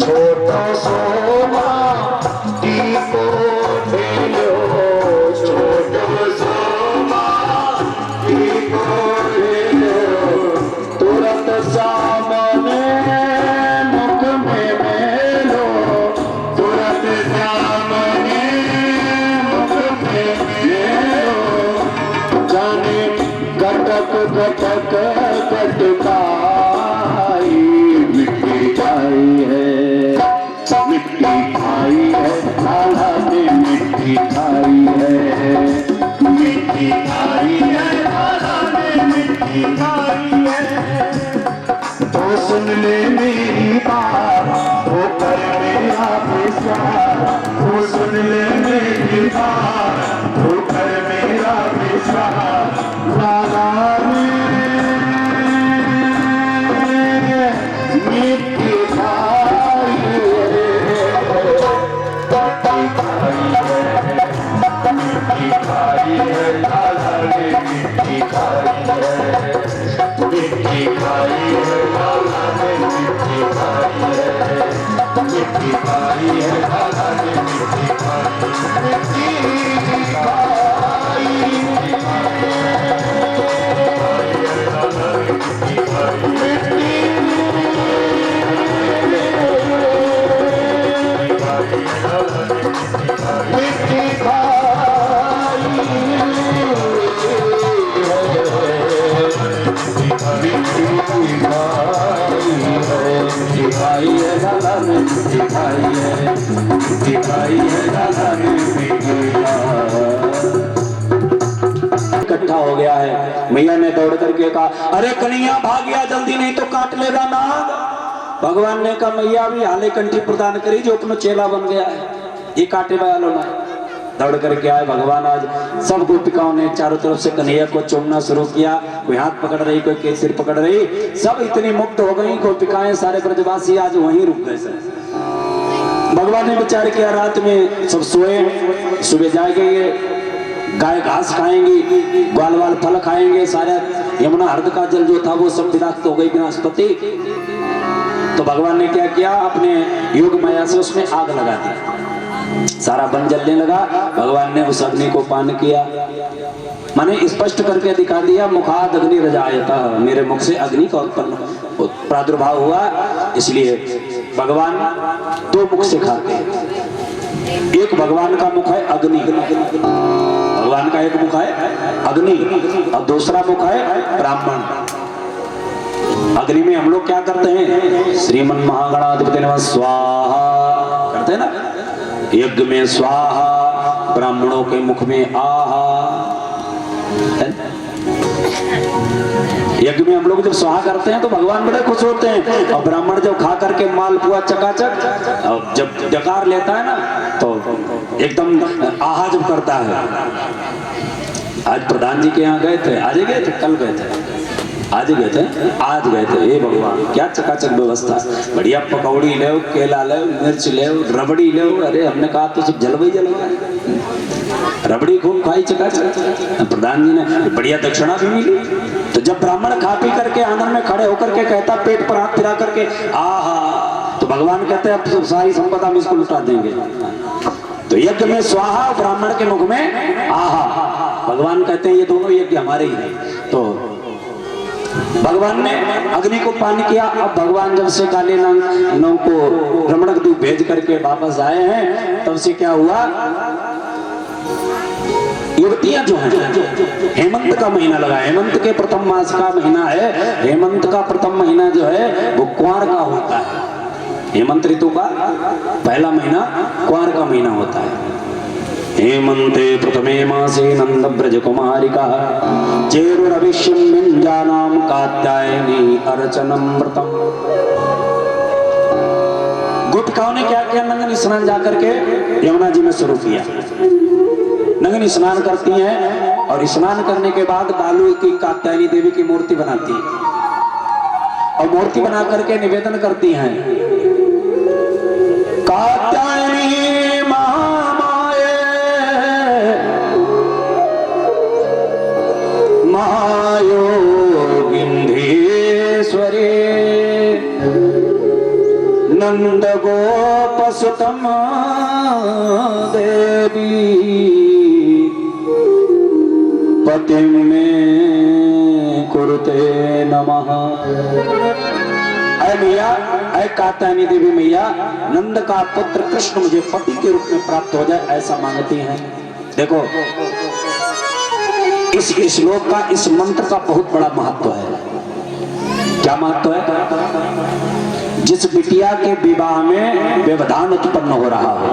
छोटो सोमा टीको खेलो, छोटो सोमा टीको खेलो, तुरंत सामने मुख में मेलो, तुरंत सामने मुख में मेलो, जाने घटक घटक घटकाई, मिट्टी खाई है, मिट्टी खाई है, लाला ने मिट्टी खाई है, मिट्टी खाई है, लाला ने मिट्टी खाई है। तो सुन ले मेरी बात, वो कर मेरा विश्वास, वो सुन ले मेरी बात, वो कर मेरा विश्वास, लाला ने मिट्टी खाई है, मिट्टी खाई है, लाला ने मिट्टी खाई है, मिट्टी खाई है, लाला ने मिट्टी खाई है, मिट्टी खाई है, लाला ने मिट्टी खाई है, मिट्टी खाई दिखाई है, लाला ने दिखाई है, दिखाई है, लाला ने इकट्ठा हो गया है। मैया ने दौड़ करके कहा, अरे कन्हैया भाग गया, जल्दी नहीं तो काट लेगा नाग। भगवान ने कहा, मैया भी हाले कंठी प्रदान करी, जो अपना चेला बन गया है, ये काटे वालों ना। दौड़ करके आए भगवान। आज सब गोपिकाओं ने चारों तरफ से कन्हैया को चूमना शुरू किया, कोई हाथ पकड़ रही, कोई के सिर पकड़ रही, सब इतनी मुक्त हो गई गोपिकाएं, सारे ब्रजवासी आज वहीं रुक गए सर। भगवान ने विचार किया, रात में सब सोए, सुबह जाएंगे, गाय घास खाएंगी, ग्वाल वाल फल खाएंगे, सारा यमुना हृद का जल जो था वो सब विरक्त हो गई बृहस्पति। तो भगवान ने क्या किया, अपने योग माया से उसमें आग लगा दी, सारा वन जलने लगा। भगवान ने उस अग्नि को पान किया, माने स्पष्ट करके दिखा दिया, मुखाद अग्नि रजायता, मेरे मुख से अग्नि का उत्पन्न प्रादुर्भाव हुआ। इसलिए भगवान दो मुख से खाते हैं, एक भगवान का मुख है अग्नि, भगवान का एक मुख है अग्नि, और दूसरा मुख है ब्राह्मण। अग्नि में हम लोग क्या करते हैं, श्रीमन महागणाधिपति नमः स्वाहा करते हैं ना, यज्ञ में स्वाहा, ब्राह्मणों के मुख में आहा। यज्ञ में हम लोग जब स्वाहा करते हैं तो भगवान बड़े खुश होते हैं, और ब्राह्मण जब खा करके मालपुआ चकाचक, और जब डकार लेता है ना तो एकदम आहा जब करता है। आज प्रधान जी के यहाँ गए थे, आज गए थे, कल गए थे, आज गए थे, आज गए थे। हे भगवान क्या चकाचक व्यवस्था, बढ़िया पकौड़ी ले, केला ले, मिर्च ले, रबड़ी ले। अरे हमने कहा तो सब जलवा ही जलवा, रबड़ी खूब खाई चकाचक। प्रधान जी ने बढ़िया दक्षिणा भी मिली। तो जब ब्राह्मण खा पी करके आंगन में खड़े होकर के कहता, पेट पर हाथ फिरा करके आहा, तो भगवान कहते हैं अब सारी संपदा हम इसको लुटा देंगे। तो यज्ञ में स्वाहा, ब्राह्मण के मुख में आहा। भगवान कहते हैं ये दोनों यज्ञ हमारे ही हैं। तो भगवान ने अग्नि को पान किया। अब भगवान जब से काले नौ को रमणक द्वीप भेज करके वापस आए हैं, तब से क्या हुआ, युवतियां जो हैं, हेमंत का महीना लगा, हेमंत के प्रथम मास का महीना है, हेमंत का प्रथम महीना जो है वो कुंवर का होता है। हेमंत ऋतु का पहला महीना कुंवर का महीना होता है। हेमंते प्रथमे मासे नंद ब्रज कुमारिका चेरुरविष्यन्जानाम कात्यायनी अर्चनमृतम। गोपिकाओं ने क्या किया, नंगन स्नान जाकर के यमुना जी में शुरू किया। नंगन स्नान करती हैं, और स्नान करने के बाद बालू की कात्यायनी देवी की मूर्ति बनाती है, और मूर्ति बना करके निवेदन करती हैं कात्यायनी महामाये महायोगिन्धेश्वरी नंद गोपसुतम देवी पतिं मे कुरुते नमः। ऐ मैया, ऐ कात्यायनी देवी मैया, नंद का पुत्र कृष्ण मुझे पति के रूप में प्राप्त हो जाए ऐसा मांगती हैं। देखो इस श्लोक का, इस मंत्र का बहुत बड़ा महत्व है। क्या महत्व है? जिस बिटिया के विवाह में व्यवधान उत्पन्न हो रहा हो,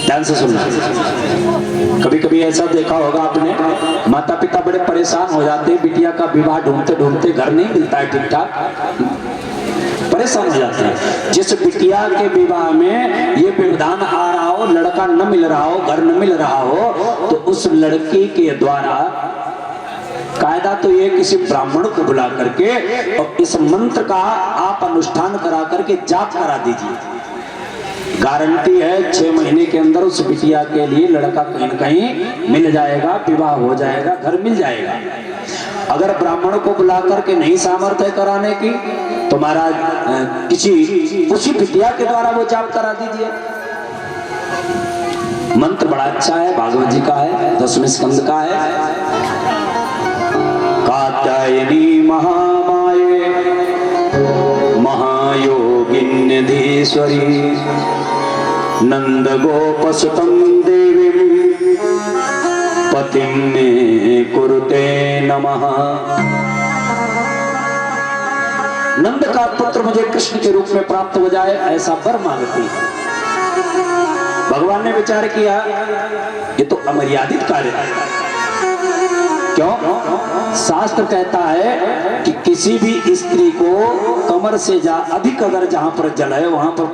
ध्यान से सुनना। कभी कभी ऐसा देखा होगा आपने, माता पिता बड़े परेशान हो जाते, बिटिया का विवाह ढूंढते ढूंढते घर नहीं मिलता है ठीक ठाक, परेशान हो जाते हैं। जिस बिटिया के विवाह में ये व्यवधान आ रहा हो, लड़का न मिल रहा हो, घर न मिल रहा हो, तो उस लड़की के द्वारा कायदा तो ये किसी ब्राह्मण को बुला करके और इस मंत्र का आप अनुष्ठान करा करके जाप करा दीजिए। गारंटी है 6 महीने के अंदर उस बिटिया के लिए लड़का कहीं न कहीं मिल जाएगा, विवाह हो जाएगा, घर मिल जाएगा। अगर ब्राह्मण को बुला करके नहीं सामर्थ्य कराने की तो महाराज किसी उसी बिटिया के द्वारा वो जाप करा दीजिए। मंत्र बड़ा अच्छा है, भागवत जी का है, 10वें स्कंद का है। कात्यायनी महामाये महायोगिन्यधीश्वरी नंद गोपसुतं देवीं पतिं मे कुरुते नमः। नंद का पुत्र मुझे कृष्ण के रूप में प्राप्त हो जाए ऐसा वर मांगती है। भगवान ने विचार किया ये तो अमर्यादित कार्य है। क्यों? शास्त्र कहता है कि किसी भी स्त्री को कमर से अधिक अगर जहां पर जल है वहां पर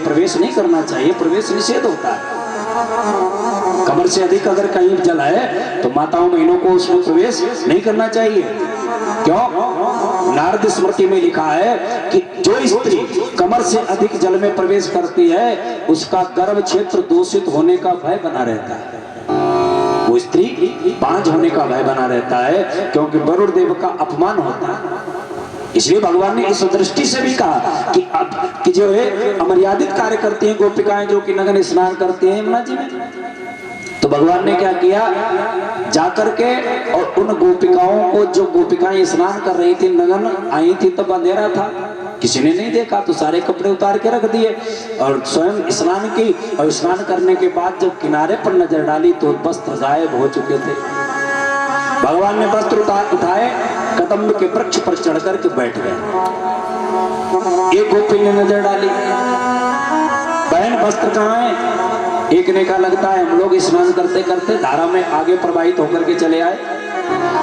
प्रवेश नहीं करना चाहिए, प्रवेश निषेध होता है। कमर से अधिक अगर कहीं जल है तो माताओं बहनों को उसमें प्रवेश नहीं करना चाहिए। क्यों? नारद स्मृति में लिखा है कि जो स्त्री कमर से अधिक जल में प्रवेश करती है उसका गर्भ क्षेत्र दूषित होने का भय बना रहता है, वो स्त्री बांझ होने का भय बना रहता है, क्योंकि वरुण देव का अपमान होता है। इसलिए भगवान ने इस दृष्टि से भी कहा कि जो है अमर्यादित कार्य करती हैं गोपिकाएं, जो कि नग्न स्नान करती हैं यमुना जी में, तो भगवान ने क्या किया, जाकर के और उन गोपिकाओं को, जो गोपिकाएं स्नान कर रही थी, नग्न आई थी, तब अंधेरा था, किसी ने नहीं देखा, तो सारे कपड़े उतार के रख दिए और स्वयं स्नान की। और स्नान करने के बाद जब किनारे पर नजर डाली तो वस्त्र गायब हो चुके थे। भगवान ने वस्त्र उठाए, कदम्ब के वृक्ष पर चढ़ करके बैठ गए। एक गोपी ने नजर डाली, बहन वस्त्र कहाँ है? एक ने कहा लगता है हम लोग स्नान करते करते धारा में आगे प्रवाहित होकर के चले आए,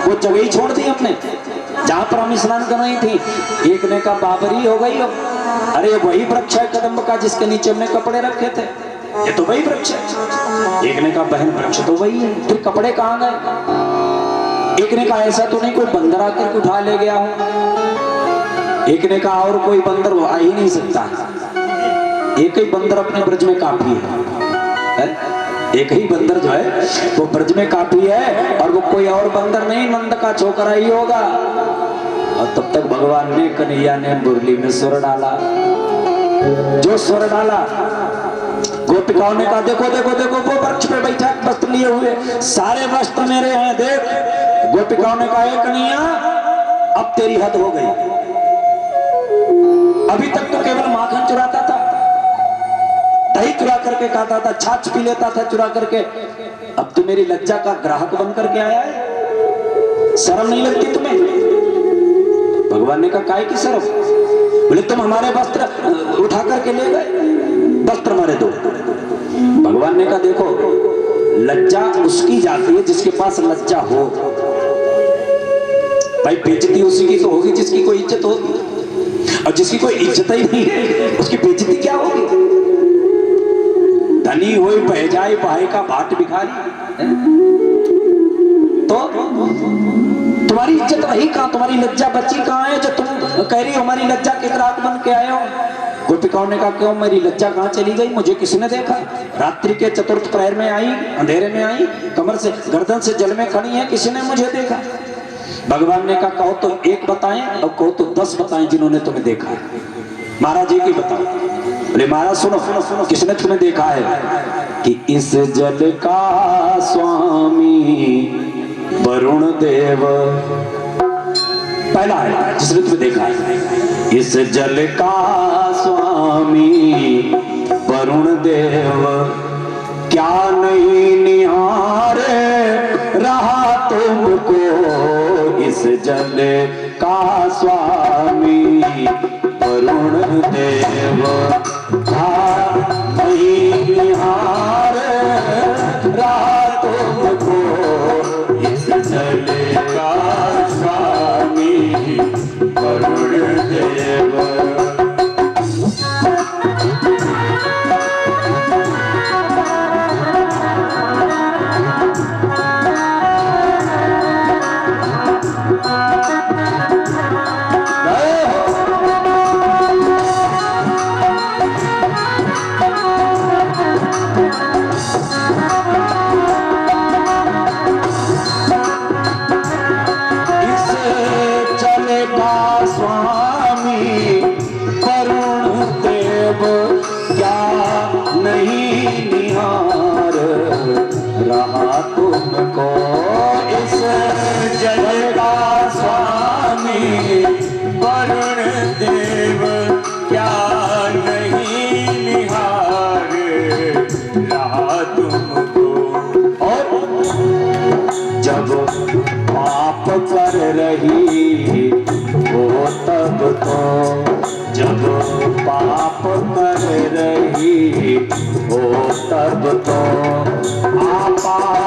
वो जगह ही छोड़ दी हमने जहां पर हम स्नान कर रही थी। एक ने कहा बाबरी हो गई हो, अरे वही वृक्ष है कदम्ब का जिसके नीचे हमने कपड़े रखे थे, ये तो वही वृक्ष है। एक ने कहा बहन वृक्ष तो वही है, फिर कपड़े कहाँ गए? एक ने कहा ऐसा तो नहीं कोई बंदर आकर उठा ले गया हो। एक ने कहा और कोई बंदर आ ही नहीं सकता, एक ही बंदर अपने ब्रज में काफी है। एक ही बंदर जो है वो ब्रज में काफी है और वो कोई और बंदर नहीं, नंद का छोकरा ही होगा। और तब तक भगवान ने, कन्हैया ने मुरली में स्वर डाला। जो स्वर डाला गोपिकाओं ने कहा देखो देखो देखो वो वृक्ष पे बैठा वस्त्र लिए हुए, सारे वस्त्र मेरे हैं देख। गोपिकाओं ने कहा कन्हैया अब तेरी हद हो गई, अभी तक तो केवल माखन चुराता था, दही चुरा करके खाता था, छाछ पी लेता था चुरा करके, अब तो मेरी लज्जा का ग्राहक बन करके आया है, शर्म नहीं लगती तुम्हें? भगवान ने कहा काहे की शर्म? बोले तुम हमारे वस्त्र उठा करके ले गए, वस्त्र मारे दो। भगवान ने कहा देखो लज्जा उसकी जाती है जिसके पास लज्जा हो। भाई बेइज्जती उसी की तो होगी जिसकी कोई इज्जत होगी, और जिसकी कोई इज्जत ही नहीं है उसकी बेइज्जती क्या होगी? धनी हुई बह जाए भाई का भाट भिखारी, तो तुम्हारी इज्जत रही कहां, तुम्हारी लज्जा बची कहां है जो तुम कह रही हो हमारी लज्जा के ग्राहक बन के आए हो? गोपिकाओं ने कहा क्यों, मेरी लज्जा कहाँ चली गई, मुझे किसने देखा? रात्रि के चतुर्थ प्रहर में आई, अंधेरे में आई, कमर से गर्दन से जल में खड़ी है, किसी ने मुझे देखा? भगवान ने कहा कहो तो एक बताएं और कहो तो 10 बताएं जिन्होंने तुम्हें देखा है। महाराज जी की बताओ। बोले महाराज सुनो सुनो सुनो, किसने तुम्हें देखा है? कि इस जल का स्वामी वरुण देव, पहला है जिसने तुम्हें देखा है। इस जल का स्वामी वरुण देव, क्या नहीं निहारे रहा तुमको? इस जल का स्वामी वरुण देव, क्या नहीं निहारे रहा तुमको? इस जल का स्वामी वरुण देव। तुमको इस जल का स्वामी वरुण देव, क्या नहीं निहार रहा तुमको? और जब पाप कर रही हो तब तो, जब पाप कर रही हो तब तो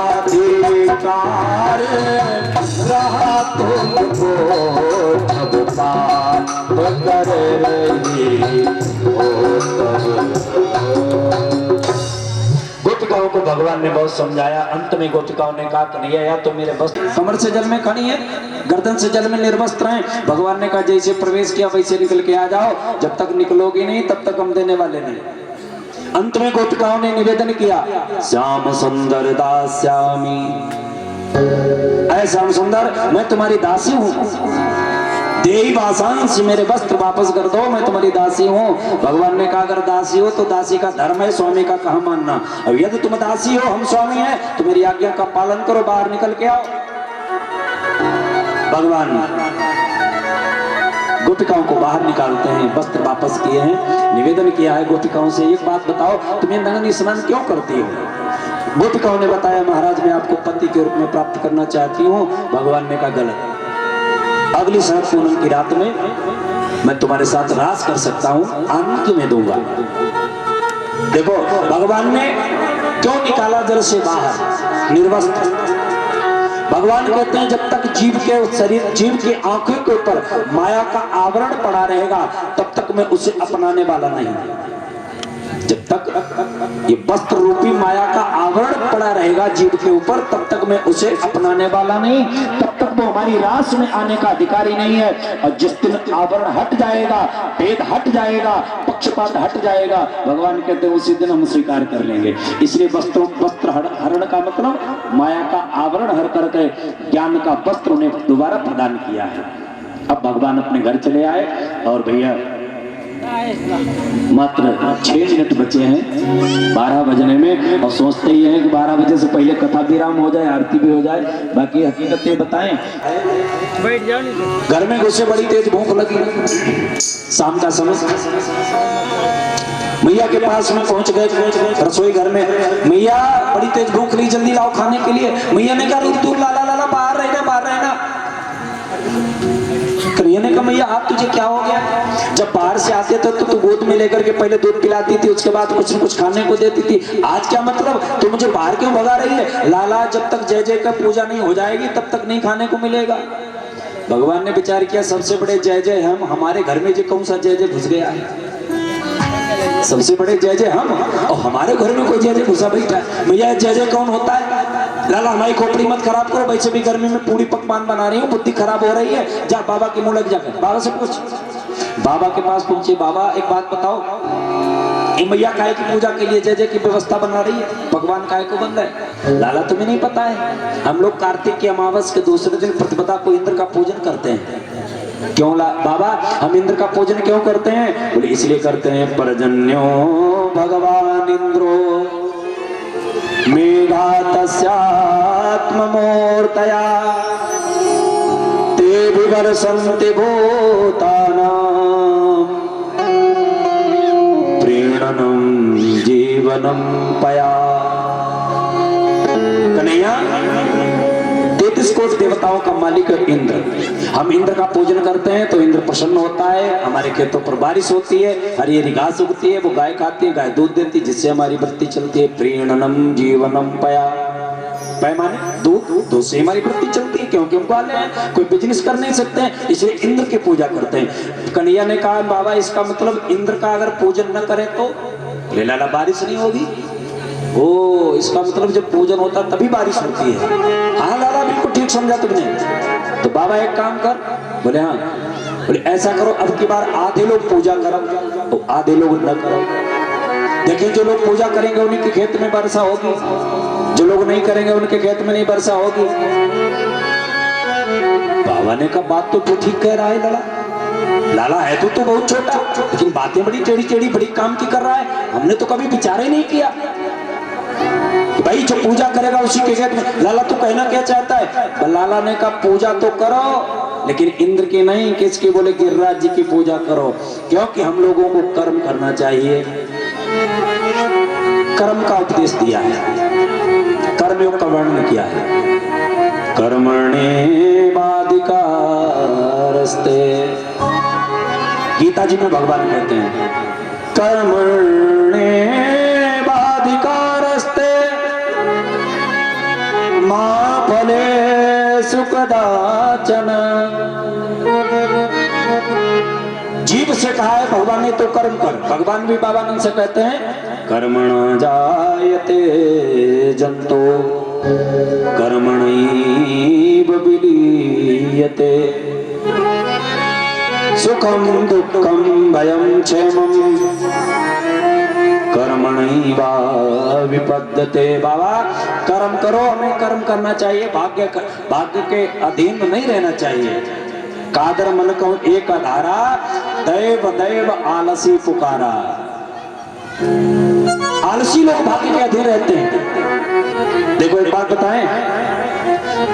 आपाधिकार रहा तुमको। जब पाप कर रही हो तब। गोपिकाओं को भगवान ने बहुत समझाया। अंत में गोपिकाओं ने कहा कन्हैया या तो मेरे वस्त्र कमर से जल में खड़ी है, गर्दन से जल में निर्वस्त्र हैं। भगवान ने कहा जैसे प्रवेश किया वैसे निकल के आ जाओ, जब तक निकलोगे नहीं तब तक हम देने वाले नहीं। अंत में गोपिकाओं ने निवेदन किया श्याम सुंदर दास्यामी, ऐ श्याम सुंदर मैं तुम्हारी दासी हूँ, देही वासांश मेरे वस्त्र वापस कर दो, मैं तुम्हारी दासी हूँ। भगवान ने कहा अगर दासी हो तो दासी का धर्म है, स्वामी का कहाँ मानना। अब यदि तुम दासी हो हम स्वामी हैं तो मेरी आज्ञा का पालन करो, बाहर निकल के आओ। भगवान गोपिकाओं को बाहर निकालते हैं, वस्त्र वापस किए हैं। निवेदन किया है गोपिकाओं से एक बात बताओ, तुम्हें नग्न स्नान क्यों करती हो? गोपिकाओं ने बताया महाराज मैं आपको पति के रूप में प्राप्त करना चाहती हूँ। भगवान ने कहा गलत, अगली शरद पूनम की रात में मैं तुम्हारे साथ रास कर सकता हूँ, आनंद तुम्हें दूंगा। देखो भगवान ने क्यों निकाला जल से बाहर निर्वस्त्र? भगवान कहते हैं जब तक जीव के शरीर, जीव की आंखों के ऊपर माया का आवरण पड़ा रहेगा तब तक मैं उसे अपनाने वाला नहीं। जब तक ये वस्त्र रूपी माया का आवरण पड़ा रहेगा जीव के ऊपर तब तक मैं उसे अपनाने वाला नहीं, तब तक वो हमारी रास में आने का अधिकारी नहीं है। और जिस दिन आवरण हट जाएगा, भेद हट जाएगा, पक्षपात हट जाएगा, भगवान कहते हैं उसी दिन हम स्वीकार कर लेंगे। इसलिए वस्त्र हरण का मतलब माया का आवरण हर करके ज्ञान का वस्त्र उन्हें दोबारा प्रदान किया है। अब भगवान अपने घर चले आए और भैया मात्र 6 मिनट बचे हैं 12 बजने में, और सोचते ही हैं कि 12 बजे से पहले कथा विराम हो जाए, आरती भी हो जाए। बाकी हकीकतें बताएं। घर में घुसे बड़ी तेज भूख लगी, शाम का समय, मैया के पास में पहुंच गए रसोई घर में। मैया बड़ी तेज भूख लगी, जल्दी लाओ खाने के लिए। मैया ने कहा रुक तू, लाला लाला बाहर रहना, बाहर रहना। कन्हैया ने कहा मैया आप तुझे क्या हो गया? जब बाहर से आते थे तो तू गोद में लेकर के पहले दूध पिलाती थी, उसके बाद कुछ न कुछ खाने को देती थी, आज क्या मतलब तू मुझे बाहर क्यों भगा रही है? लाला जब तक जय जय का पूजा नहीं हो जाएगी तब तक नहीं खाने को मिलेगा। भगवान ने विचार किया सबसे बड़े जय जय हम, हमारे घर में जो कौन सा जय जय घुस गया है? सबसे बड़े जय जय हम, और हमारे घर में कोई जय जय घुसा बैठा है। भैया जय जय कौन होता है? लाला हमारी खोपड़ी मत खराब करो, वैसे भी गर्मी में पूरी पकवान बना रही हूँ, बुद्धि खराब हो रही है, जा बाबा के मुंह लग जाकर बाबा से पूछ। बाबा के पास पहुंचे, बाबा एक बात बताओ, ये मैया काय की पूजा के लिए जय जय की व्यवस्था बना रही है, भगवान काय को बन रहे? लाला तुम्हें नहीं पता है, हम लोग कार्तिक की अमावस के दूसरे दिन प्रतिपदा को इंद्र का पूजन करते हैं। क्यों बाबा हम इंद्र का पूजन क्यों करते हैं? बोले इसलिए करते हैं, पर्जन्यो भगवान इंद्रो मेघा तस्यात्ममूर्तया ते विवर्षन्ति भूतानां प्रीणनं जीवनं पया। कन्हैया 33 कोटि देवताओं का मालिक है इंद्र। हम इंद्र का पूजन करते हैं तो इंद्र प्रसन्न होता है, हमारे खेतों पर बारिश होती है, हरी हरी घास उगती है, वो गाय खाती है, गाय दूध देती है, जिससे हमारी वृत्ति चलती है। प्रीणनम जीवनम पया, पैमाने दूध से हमारी वृत्ति चलती है, क्योंकि हम वाले हैं, कोई बिजनेस कर नहीं सकते हैं, इसलिए इंद्र की पूजा करते हैं। कन्हैया ने कहा बाबा इसका मतलब इंद्र का अगर पूजन न करें तो लाला बारिश नहीं होगी। ओ इसका मतलब जब पूजन होता तभी बारिश होती है। हाँ लाला बिल्कुल ठीक समझा तुमने। तो बाबा एक काम कर, बोले हाँ, बोले ऐसा करो अब की बार आधे लोग पूजा करो तो आधे लोग न करो। देखिए जो लोग पूजा करेंगे उनके खेत में वर्षा होगी, जो लोग नहीं करेंगे उनके खेत में नहीं वर्षा होगी। बाबा ने कहा बात तो तू ठीक कह रहा है लाला, लाला है तो बहुत छोटा, लेकिन बातें बड़ी टेढ़ी टेढ़ी बड़ी काम की कर रहा है। हमने तो कभी विचार ही नहीं किया भाई जो पूजा करेगा उसी के खेत में। लाला तू कहना क्या चाहता है? लाला ने कहा पूजा तो करो लेकिन इंद्र की नहीं, किसकी? बोले गिरिराज जी की पूजा करो, क्योंकि हम लोगों को कर्म करना चाहिए। कर्म का उपदेश दिया है, कर्मयोग का वर्णन किया है। कर्मणे बाधिकारस्ते, गीता जी में भगवान कहते हैं कर्मणे बाधिकारस्ते मां फलेषु कदाचन। जीव से कहा है भगवान ने तो कर्म कर, भगवान भी बाबानंद से कहते हैं कर्मण जायते जंतो कर्मणैव विलीयते सुखम दुःखम भयं क्षेमं कर्मणैव विपद्यते। बाबा कर्म करो, हमें कर्म करना चाहिए, भाग्य के अधीन नहीं रहना चाहिए। कादर मन को एक आधारा दैव दैव आलसी पुकारा। आलसी लोग भाग्य के अधीन रहते हैं। देखो एक बात बताएं,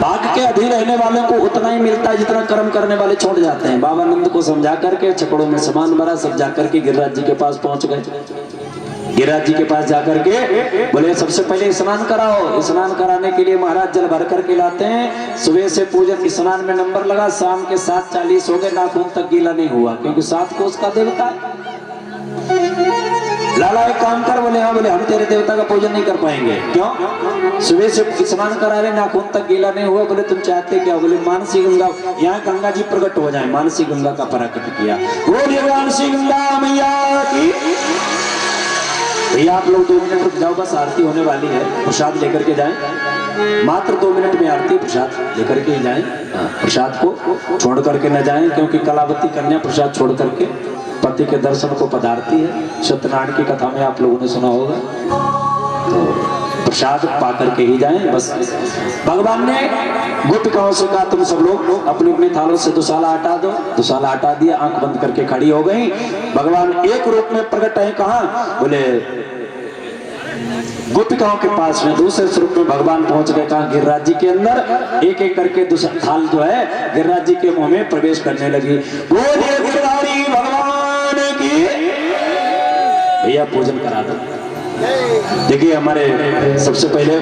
भाग्य के अधीन रहने वालों को उतना ही मिलता है जितना कर्म करने वाले छोड़ जाते हैं। बाबानंद को समझा करके छकड़ों में सामान भरा, सब जाकर के गिरिराज जी के पास पहुंच गए। गिरिराज जी के पास जाकर के बोले सबसे पहले स्नान कराओ। स्नान कराने के लिए महाराज जल भर करके लाते हैं। सुबह से पूजन स्नान में नंबर लगा, शाम के 7:40 हो गए, नाखून तक गीला नहीं हुआ, क्योंकि 7 कोस का देवता है। लाला एक काम कर, बोले हाँ, बोले हम तेरे देवता का पूजन नहीं कर पाएंगे। क्यों? सुबह से स्नान करा रहे, नाखून तक गीला नहीं हुआ। बोले तुम चाहते क्या? बोले मानसी गंगा, यहाँ गंगा जी प्रकट हो जाए। मानसी गंगा का प्रकट किया। बोलिए मानसी गंगा मैया की। भैया आप लोग 2 मिनट रुक जाओ, बस आरती होने वाली है, प्रसाद लेकर के जाएं। मात्र 2 मिनट में आरती, प्रसाद लेकर के जाएं। प्रसाद को छोड़ करके न जाएं, क्योंकि कलावती कन्या प्रसाद छोड़ करके पति के दर्शन को पधारती है। सत्यनारायण की कथा में आप लोगों ने सुना होगा। तो प्रसाद पा करके ही जाएं। बस भगवान ने गोपिकाओं से कहा तुम सब लोग अपने अपने थालों से दुशाला हटा दो। दुशाला हटा दिया, आंख बंद करके खड़ी हो गई। भगवान एक रूप में प्रकट है। कहां? बोले गोपिकाओं के पास में। दूसरे स्वरूप में भगवान पहुंच गए। कहा? गिरिराज जी के अंदर। एक एक करके थाल जो है गिरिराज जी के मुंह में प्रवेश करने लगी। बोलिए गिरधारी भगवान की। भैया पूजन करा दो। देखिए हमारे सबसे पहले